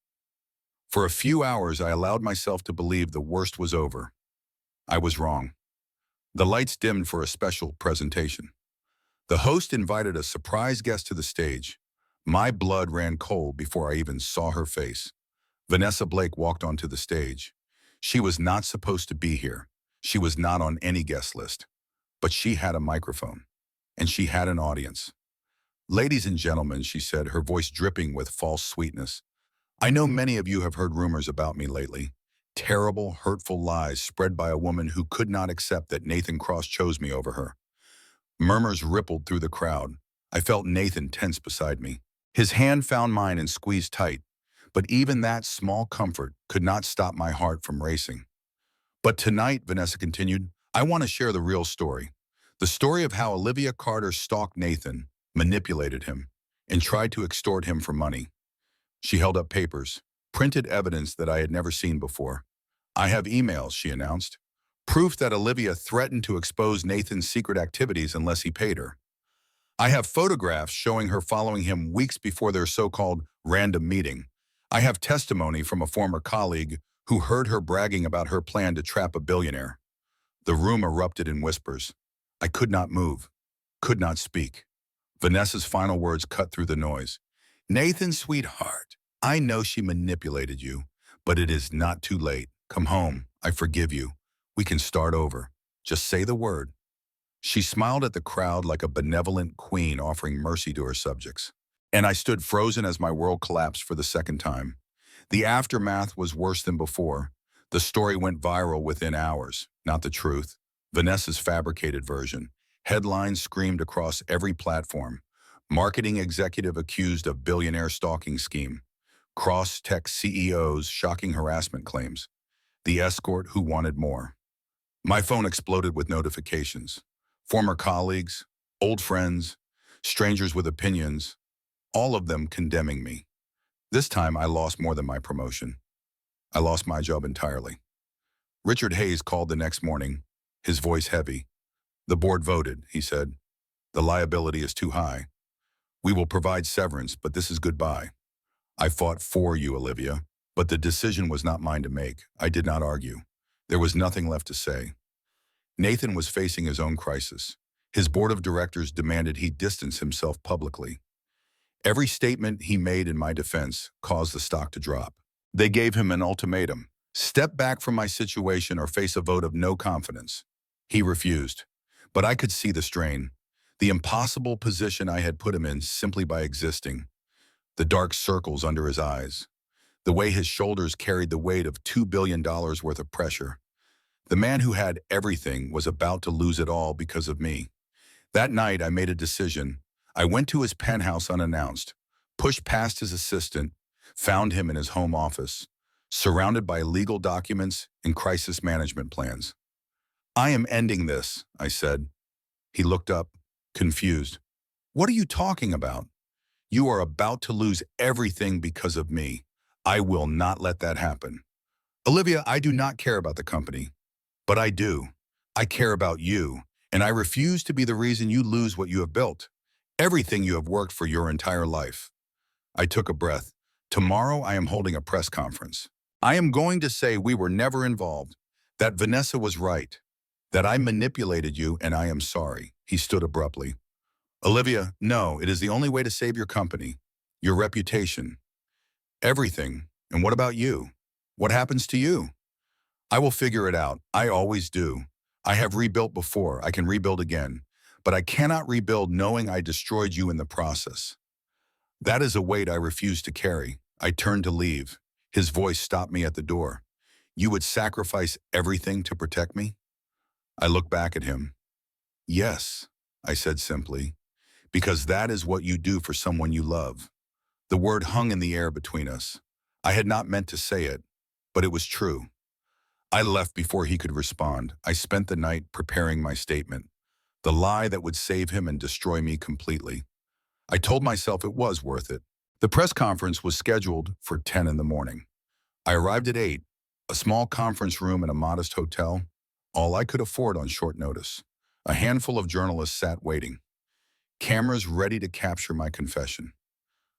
For a few hours, I allowed myself to believe the worst was over. I was wrong. The lights dimmed for a special presentation. The host invited a surprise guest to the stage. My blood ran cold before I even saw her face. Vanessa Blake walked onto the stage. She was not supposed to be here. She was not on any guest list. But she had a microphone, and she had an audience. "Ladies and gentlemen," she said, her voice dripping with false sweetness, "I know many of you have heard rumors about me lately. Terrible, hurtful lies spread by a woman who could not accept that Nathan Cross chose me over her." Murmurs rippled through the crowd. I felt Nathan tense beside me. His hand found mine and squeezed tight, but even that small comfort could not stop my heart from racing. "But tonight," Vanessa continued, "I want to share the real story. The story of how Olivia Carter stalked Nathan, manipulated him, and tried to extort him for money." She held up papers, printed evidence that I had never seen before. "I have emails," she announced. "Proof that Olivia threatened to expose Nathan's secret activities unless he paid her. I have photographs showing her following him weeks before their so-called random meeting. I have testimony from a former colleague who heard her bragging about her plan to trap a billionaire." The room erupted in whispers. I could not move, could not speak. Vanessa's final words cut through the noise. "Nathan, sweetheart, I know she manipulated you, but it is not too late. Come home. I forgive you. We can start over. Just say the word." She smiled at the crowd like a benevolent queen offering mercy to her subjects. And I stood frozen as my world collapsed for the second time. The aftermath was worse than before. The story went viral within hours, not the truth. Vanessa's fabricated version. Headlines screamed across every platform. Marketing executive accused of billionaire stalking scheme. Cross-tech CEOs shocking harassment claims. The escort who wanted more. My phone exploded with notifications. Former colleagues, old friends, strangers with opinions, all of them condemning me. This time I lost more than my promotion. I lost my job entirely. Richard Hayes called the next morning, his voice heavy. "The board voted," he said. "The liability is too high. We will provide severance, but this is goodbye. I fought for you, Olivia, but the decision was not mine to make. I did not argue. There was nothing left to say." Nathan was facing his own crisis. His board of directors demanded he distance himself publicly. Every statement he made in my defense caused the stock to drop. They gave him an ultimatum: step back from my situation or face a vote of no confidence. He refused. But I could see the strain, the impossible position I had put him in simply by existing, the dark circles under his eyes, the way his shoulders carried the weight of $2 billion worth of pressure. The man who had everything was about to lose it all because of me. That night, I made a decision. I went to his penthouse unannounced, pushed past his assistant, found him in his home office, surrounded by legal documents and crisis management plans. "I am ending this," I said. He looked up, confused. "What are you talking about?" "You are about to lose everything because of me. I will not let that happen. Olivia, I do not care about the company. But I do. I care about you, and I refuse to be the reason you lose what you have built. Everything you have worked for your entire life. I took a breath. Tomorrow I am holding a press conference. I am going to say we were never involved, that Vanessa was right, that I manipulated you and I am sorry. He stood abruptly. Olivia, no, it is the only way to save your company, your reputation, everything. And what about you? What happens to you? I will figure it out. I always do. I have rebuilt before. I can rebuild again. But I cannot rebuild knowing I destroyed you in the process. That is a weight I refuse to carry. I turned to leave. His voice stopped me at the door. You would sacrifice everything to protect me? I looked back at him. Yes, I said simply, because that is what you do for someone you love. The word hung in the air between us. I had not meant to say it, but it was true. I left before he could respond. I spent the night preparing my statement, the lie that would save him and destroy me completely. I told myself it was worth it. The press conference was scheduled for 10 in the morning. I arrived at 8, a small conference room in a modest hotel, all I could afford on short notice. A handful of journalists sat waiting, cameras ready to capture my confession.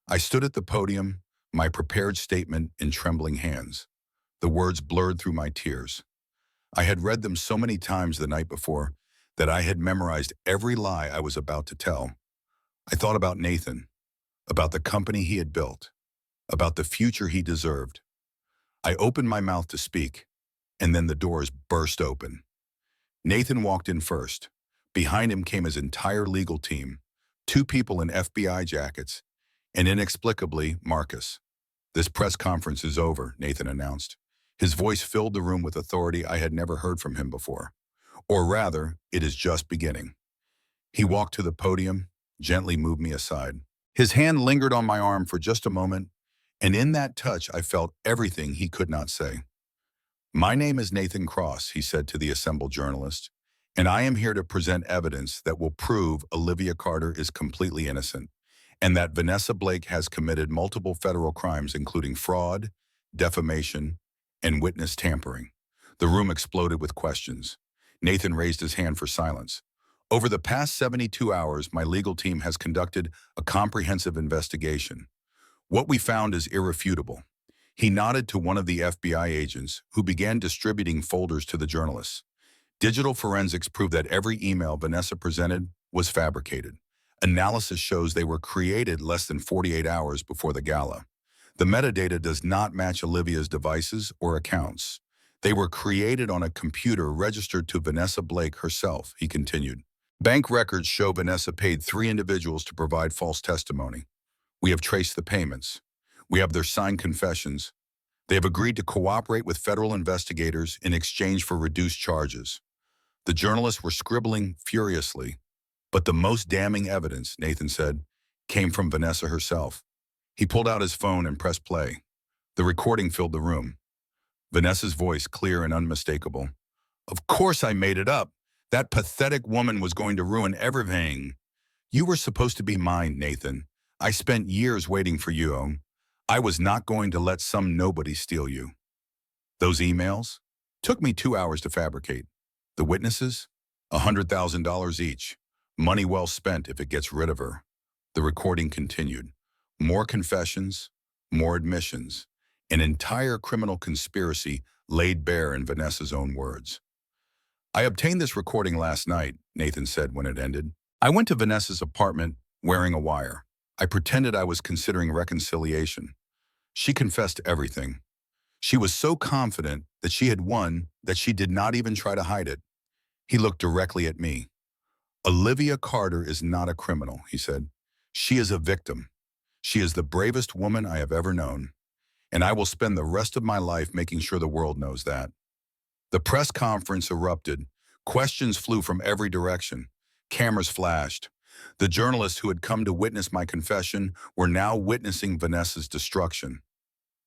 I stood at the podium, my prepared statement in trembling hands. The words blurred through my tears. I had read them so many times the night before that I had memorized every lie I was about to tell. I thought about Nathan, about the company he had built, about the future he deserved. I opened my mouth to speak, and then the doors burst open. Nathan walked in first. Behind him came his entire legal team, 2 people in FBI jackets, and inexplicably, Marcus. This press conference is over, Nathan announced. His voice filled the room with authority I had never heard from him before. Or rather, it is just beginning. He walked to the podium, gently moved me aside. His hand lingered on my arm for just a moment, and in that touch I felt everything he could not say. My name is Nathan Cross, he said to the assembled journalists, and I am here to present evidence that will prove Olivia Carter is completely innocent, and that Vanessa Blake has committed multiple federal crimes including fraud, defamation, and witness tampering. The room exploded with questions. Nathan raised his hand for silence. Over the past 72 hours, my legal team has conducted a comprehensive investigation. What we found is irrefutable. He nodded to one of the FBI agents who began distributing folders to the journalists. Digital forensics proved that every email Vanessa presented was fabricated. Analysis shows they were created less than 48 hours before the gala. The metadata does not match Olivia's devices or accounts. They were created on a computer registered to Vanessa Blake herself, he continued. Bank records show Vanessa paid 3 individuals to provide false testimony. We have traced the payments. We have their signed confessions. They have agreed to cooperate with federal investigators in exchange for reduced charges. The journalists were scribbling furiously, but the most damning evidence, Nathan said, came from Vanessa herself. He pulled out his phone and pressed play. The recording filled the room. Vanessa's voice, clear and unmistakable. Of course I made it up. That pathetic woman was going to ruin everything. You were supposed to be mine, Nathan. I spent years waiting for you. I was not going to let some nobody steal you. Those emails took me 2 hours to fabricate. The witnesses, $100,000 each. Money well spent if it gets rid of her. The recording continued. More confessions, more admissions. An entire criminal conspiracy laid bare in Vanessa's own words. I obtained this recording last night, Nathan said when it ended. I went to Vanessa's apartment wearing a wire. I pretended I was considering reconciliation. She confessed everything. She was so confident that she had won that she did not even try to hide it. He looked directly at me. Olivia Carter is not a criminal, he said. She is a victim. She is the bravest woman I have ever known. And I will spend the rest of my life making sure the world knows that. The press conference erupted. Questions flew from every direction. Cameras flashed. The journalists who had come to witness my confession were now witnessing Vanessa's destruction.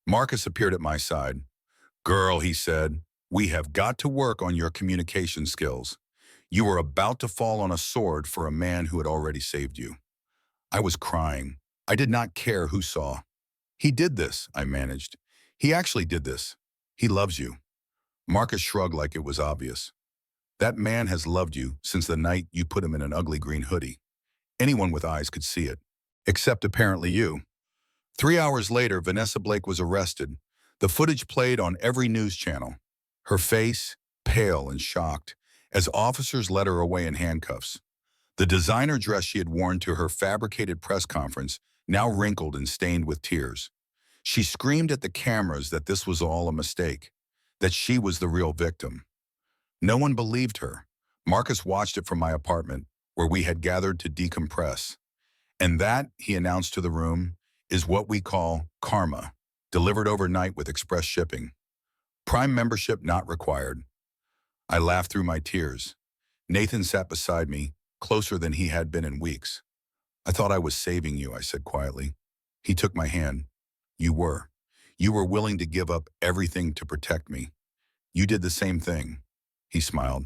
Marcus appeared at my side. Girl, he said, we have got to work on your communication skills. You were about to fall on a sword for a man who had already saved you. I was crying. I did not care who saw. He did this, I managed. He actually did this. He loves you. Marcus shrugged like it was obvious. That man has loved you since the night you put him in an ugly green hoodie. Anyone with eyes could see it. Except apparently you. 3 hours later, Vanessa Blake was arrested. The footage played on every news channel. Her face, pale and shocked, as officers led her away in handcuffs. The designer dress she had worn to her fabricated press conference, now wrinkled and stained with tears. She screamed at the cameras that this was all a mistake, that she was the real victim. No one believed her. Marcus watched it from my apartment, where we had gathered to decompress. And that, he announced to the room, is what we call karma, delivered overnight with express shipping. Prime membership not required. I laughed through my tears. Nathan sat beside me, closer than he had been in weeks. I thought I was saving you, I said quietly. He took my hand. You were. You were willing to give up everything to protect me. You did the same thing. He smiled.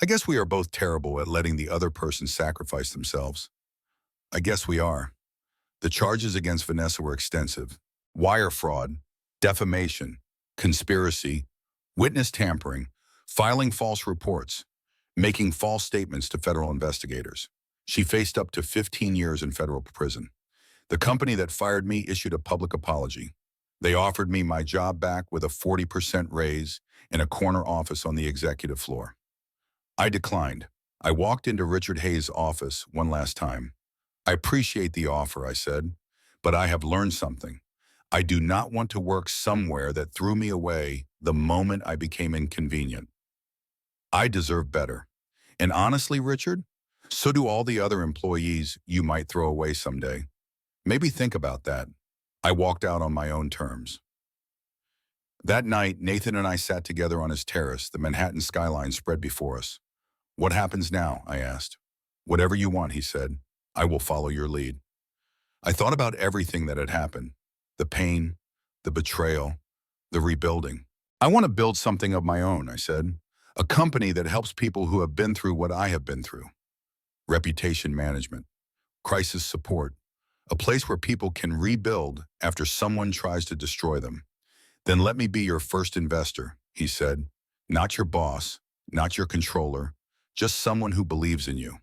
I guess we are both terrible at letting the other person sacrifice themselves. I guess we are. The charges against Vanessa were extensive. Wire fraud, defamation, conspiracy, witness tampering, filing false reports, making false statements to federal investigators. She faced up to 15 years in federal prison. The company that fired me issued a public apology. They offered me my job back with a 40% raise and a corner office on the executive floor. I declined. I walked into Richard Hayes' office one last time. I appreciate the offer, I said, but I have learned something. I do not want to work somewhere that threw me away the moment I became inconvenient. I deserve better. And honestly, Richard, so do all the other employees you might throw away someday. Maybe think about that. I walked out on my own terms. That night, Nathan and I sat together on his terrace, the Manhattan skyline spread before us. What happens now? I asked. Whatever you want, he said. I will follow your lead. I thought about everything that had happened. The pain, the betrayal, the rebuilding. I want to build something of my own, I said. A company that helps people who have been through what I have been through. Reputation management, crisis support, a place where people can rebuild after someone tries to destroy them. Then let me be your first investor, he said. Not your boss, not your controller, just someone who believes in you.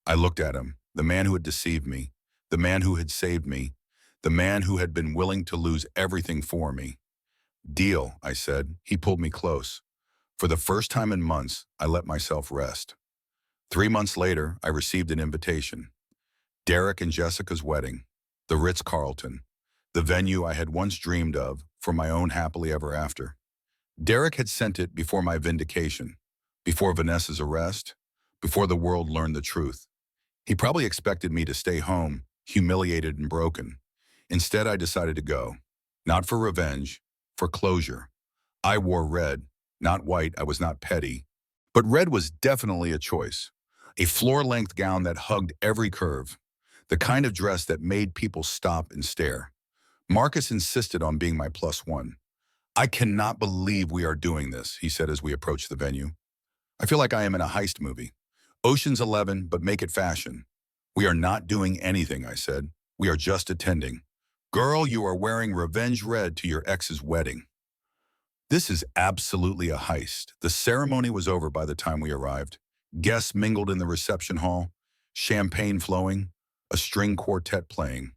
I looked at him, the man who had deceived me, the man who had saved me, the man who had been willing to lose everything for me. Deal, I said. He pulled me close. For the first time in months, I let myself rest. 3 months later, I received an invitation. Derek and Jessica's wedding, the Ritz-Carlton, the venue I had once dreamed of for my own happily ever after. Derek had sent it before my vindication, before Vanessa's arrest, before the world learned the truth. He probably expected me to stay home, humiliated and broken. Instead, I decided to go. Not for revenge, for closure. I wore red, not white. I was not petty. But red was definitely a choice. A floor-length gown that hugged every curve. The kind of dress that made people stop and stare. Marcus insisted on being my plus one. I cannot believe we are doing this, he said as we approached the venue. I feel like I am in a heist movie. Ocean's 11, but make it fashion. We are not doing anything, I said. We are just attending. Girl, you are wearing revenge red to your ex's wedding. This is absolutely a heist. The ceremony was over by the time we arrived. Guests mingled in the reception hall, champagne flowing, a string quartet playing.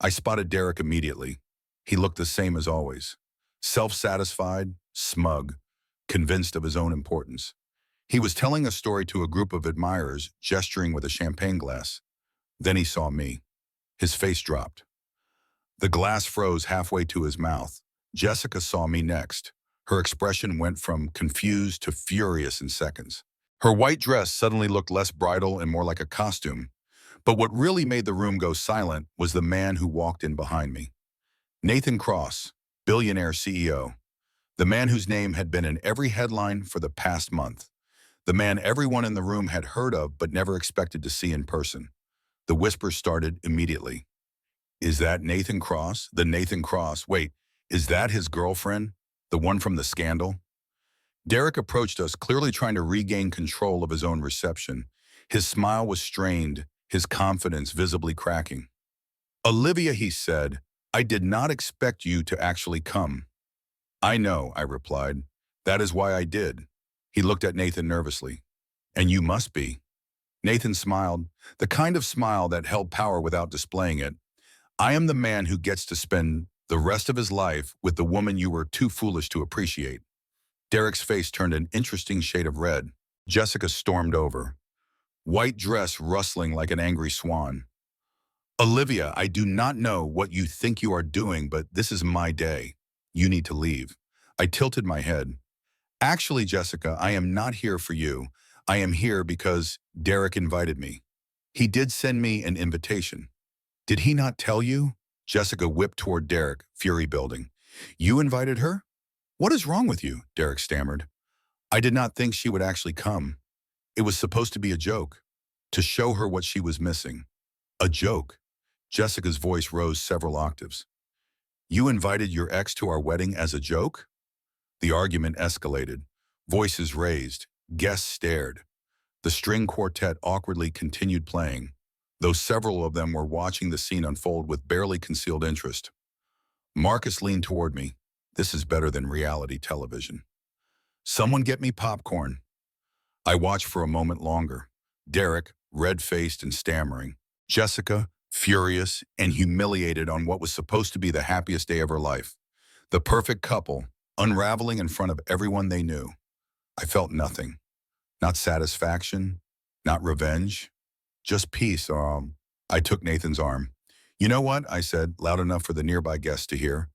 I spotted Derek immediately. He looked the same as always. Self-satisfied, smug, convinced of his own importance. He was telling a story to a group of admirers, gesturing with a champagne glass. Then he saw me. His face dropped. The glass froze halfway to his mouth. Jessica saw me next. Her expression went from confused to furious in seconds. Her white dress suddenly looked less bridal and more like a costume. But what really made the room go silent was the man who walked in behind me. Nathan Cross, Billionaire CEO. The man whose name had been in every headline for the past month. The man everyone in the room had heard of but never expected to see in person. The whispers started immediately. Is that Nathan Cross? The Nathan Cross. Wait, is that his girlfriend? The one from the scandal? Derek approached us, clearly trying to regain control of his own reception. His smile was strained, his confidence visibly cracking. Olivia, he said, I did not expect you to actually come. I know, I replied. That is why I did. He looked at Nathan nervously. And you must be. Nathan smiled, the kind of smile that held power without displaying it. I am the man who gets to spend the rest of his life with the woman you were too foolish to appreciate. Derek's face turned an interesting shade of red. Jessica stormed over, white dress rustling like an angry swan. Olivia, I do not know what you think you are doing, but this is my day. You need to leave. I tilted my head. Actually, Jessica, I am not here for you. I am here because Derek invited me. He did send me an invitation. Did he not tell you? Jessica whipped toward Derek, fury building. You invited her? What is wrong with you? Derek stammered. I did not think she would actually come. It was supposed to be a joke, to show her what she was missing. A joke. Jessica's voice rose several octaves. You invited your ex to our wedding as a joke? The argument escalated. Voices raised. Guests stared. The string quartet awkwardly continued playing, though several of them were watching the scene unfold with barely concealed interest. Marcus leaned toward me. This is better than reality television. Someone get me popcorn. I watched for a moment longer. Derek, red-faced and stammering. Jessica, furious and humiliated on what was supposed to be the happiest day of her life. The perfect couple, unraveling in front of everyone they knew. I felt nothing. Not satisfaction, not revenge, just peace. I took Nathan's arm. You know what? I said, loud enough for the nearby guests to hear.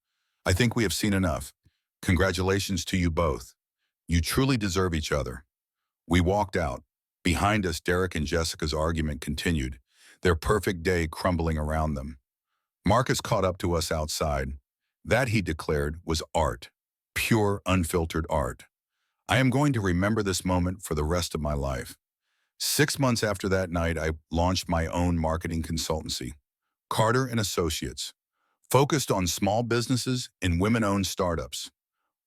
I think we have seen enough. Congratulations to you both. You truly deserve each other. We walked out. Behind us, Derek and Jessica's argument continued, their perfect day crumbling around them. Marcus caught up to us outside. That, he declared, was art. Pure, unfiltered art. I am going to remember this moment for the rest of my life. 6 months after that night, I launched my own marketing consultancy, Carter and Associates, focused on small businesses and women-owned startups,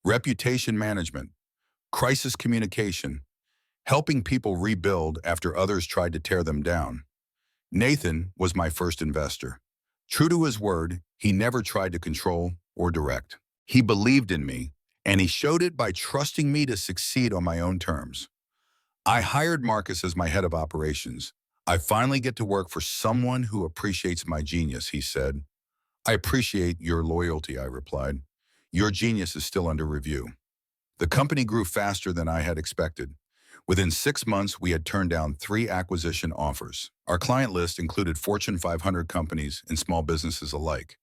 reputation management, crisis communication, helping people rebuild after others tried to tear them down. Nathan was my first investor. True to his word, he never tried to control or direct. He believed in me, and he showed it by trusting me to succeed on my own terms. I hired Marcus as my head of operations. I finally get to work for someone who appreciates my genius, he said. I appreciate your loyalty, I replied. Your genius is still under review. The company grew faster than I had expected. Within 6 months, we had turned down 3 acquisition offers. Our client list included Fortune 500 companies and small businesses alike.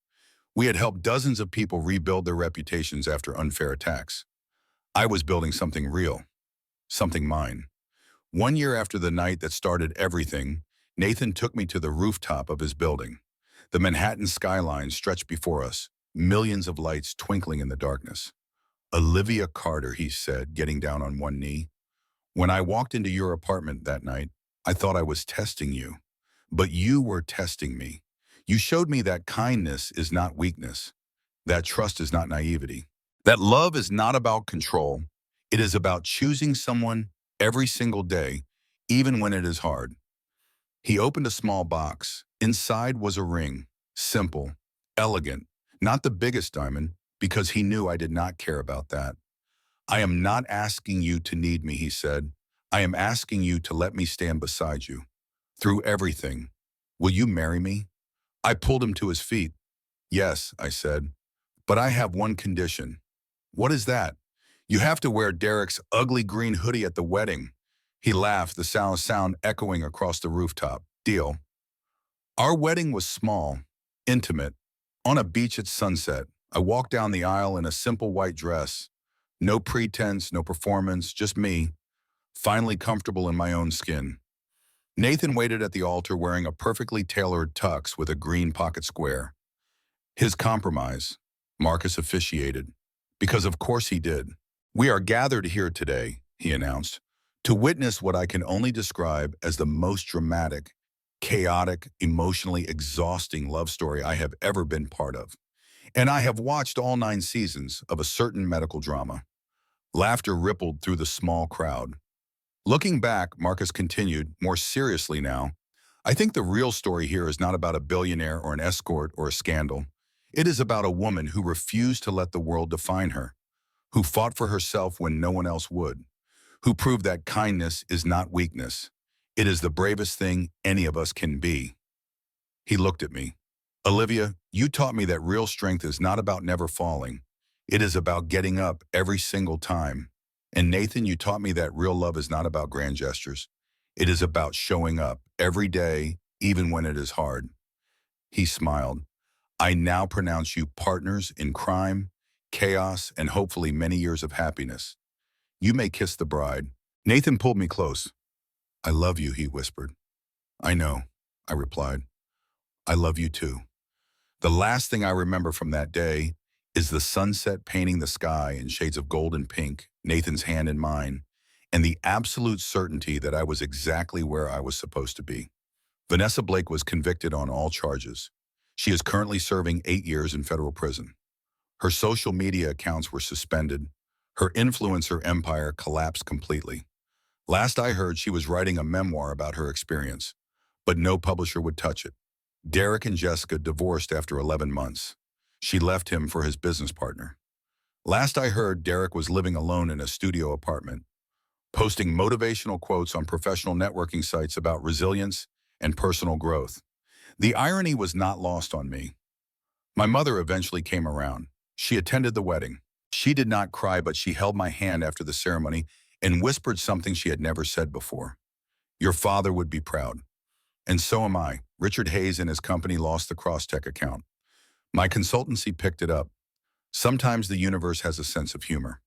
We had helped dozens of people rebuild their reputations after unfair attacks. I was building something real, something mine. 1 year after the night that started everything, Nathan took me to the rooftop of his building. The Manhattan skyline stretched before us, millions of lights twinkling in the darkness. Olivia Carter, he said, getting down on one knee. When I walked into your apartment that night, I thought I was testing you. But you were testing me. You showed me that kindness is not weakness, that trust is not naivety, that love is not about control. It is about choosing someone every single day, even when it is hard. He opened a small box. Inside was a ring, simple, elegant, not the biggest diamond, because he knew I did not care about that. I am not asking you to need me, he said. I am asking you to let me stand beside you. Through everything. Will you marry me? I pulled him to his feet. Yes, I said, but I have one condition. What is that? You have to wear Derek's ugly green hoodie at the wedding. He laughed, the sound echoing across the rooftop. Deal. Our wedding was small, intimate, on a beach at sunset. I walked down the aisle in a simple white dress. No pretense, no performance, just me, finally comfortable in my own skin. Nathan waited at the altar wearing a perfectly tailored tux with a green pocket square. His compromise. Marcus officiated. Because of course he did. We are gathered here today, he announced, to witness what I can only describe as the most dramatic, chaotic, emotionally exhausting love story I have ever been part of. And I have watched all 9 seasons of a certain medical drama. Laughter rippled through the small crowd. Looking back, Marcus continued, more seriously now, I think the real story here is not about a billionaire or an escort or a scandal. It is about a woman who refused to let the world define her, who fought for herself when no one else would, who proved that kindness is not weakness, It is the bravest thing any of us can be. He looked at me. Olivia, you taught me that real strength is not about never falling. It is about getting up every single time. And Nathan, you taught me that real love is not about grand gestures. It is about showing up every day, even when it is hard. He smiled. I now pronounce you partners in crime, chaos, and hopefully many years of happiness. You may kiss the bride. Nathan pulled me close. I love you, he whispered. I know, I replied. I love you too. The last thing I remember from that day is the sunset painting the sky in shades of gold and pink, Nathan's hand in mine, and the absolute certainty that I was exactly where I was supposed to be. Vanessa Blake was convicted on all charges. She is currently serving 8 years in federal prison. Her social media accounts were suspended. Her influencer empire collapsed completely. Last I heard, she was writing a memoir about her experience, but no publisher would touch it. Derek and Jessica divorced after 11 months. She left him for his business partner. Last I heard, Derek was living alone in a studio apartment, posting motivational quotes on professional networking sites about resilience and personal growth. The irony was not lost on me. My mother eventually came around. She attended the wedding. She did not cry, but she held my hand after the ceremony and whispered something she had never said before. Your father would be proud. And so am I. Richard Hayes and his company lost the Crosstech account. My consultancy picked it up. Sometimes the universe has a sense of humor.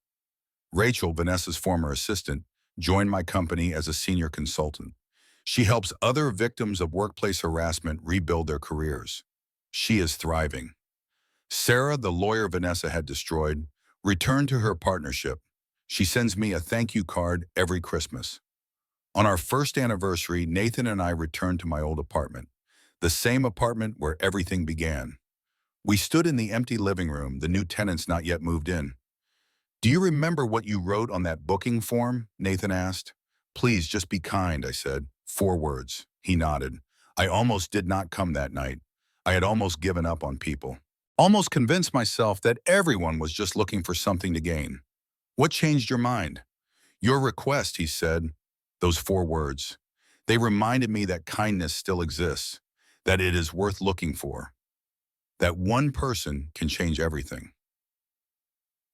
Rachel, Vanessa's former assistant, joined my company as a senior consultant. She helps other victims of workplace harassment rebuild their careers. She is thriving. Sarah, the lawyer Vanessa had destroyed, returned to her partnership. She sends me a thank you card every Christmas. On our first anniversary, Nathan and I returned to my old apartment, the same apartment where everything began. We stood in the empty living room, the new tenants not yet moved in. Do you remember what you wrote on that booking form? Nathan asked. Please just be kind, I said. 4 words. He nodded. I almost did not come that night. I had almost given up on people. Almost convinced myself that everyone was just looking for something to gain. What changed your mind? Your request, he said. Those 4 words. They reminded me that kindness still exists, that it is worth looking for, that one person can change everything.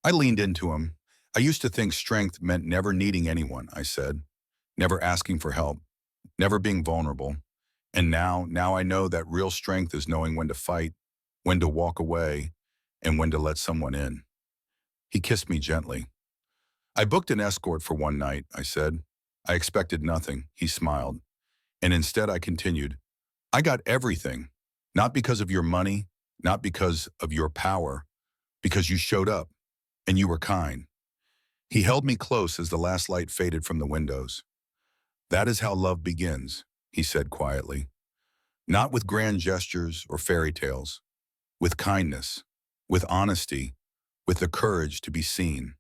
I leaned into him. I used to think strength meant never needing anyone, I said, never asking for help, never being vulnerable. And now I know that real strength is knowing when to fight, when to walk away, and when to let someone in. He kissed me gently. I booked an escort for one night, I said. I expected nothing, he smiled. And instead I continued, I got everything, not because of your money, not because of your power, because you showed up, and you were kind. He held me close as the last light faded from the windows. That is how love begins, he said quietly. Not with grand gestures or fairy tales, with kindness, with honesty, with the courage to be seen.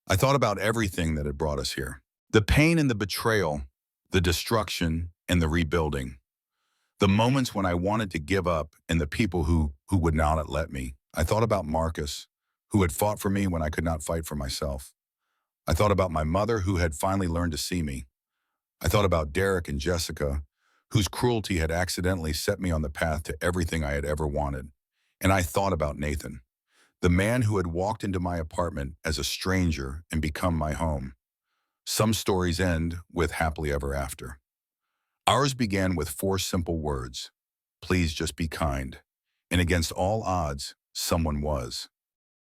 I thought about everything that had brought us here. The pain and the betrayal, the destruction and the rebuilding. The moments when I wanted to give up and the people who would not let me. I thought about Marcus, who had fought for me when I could not fight for myself. I thought about my mother, who had finally learned to see me. I thought about Derek and Jessica, whose cruelty had accidentally set me on the path to everything I had ever wanted. And I thought about Nathan, the man who had walked into my apartment as a stranger and become my home. Some stories end with happily ever after. Ours began with 4 simple words. Please just be kind. And against all odds, someone was.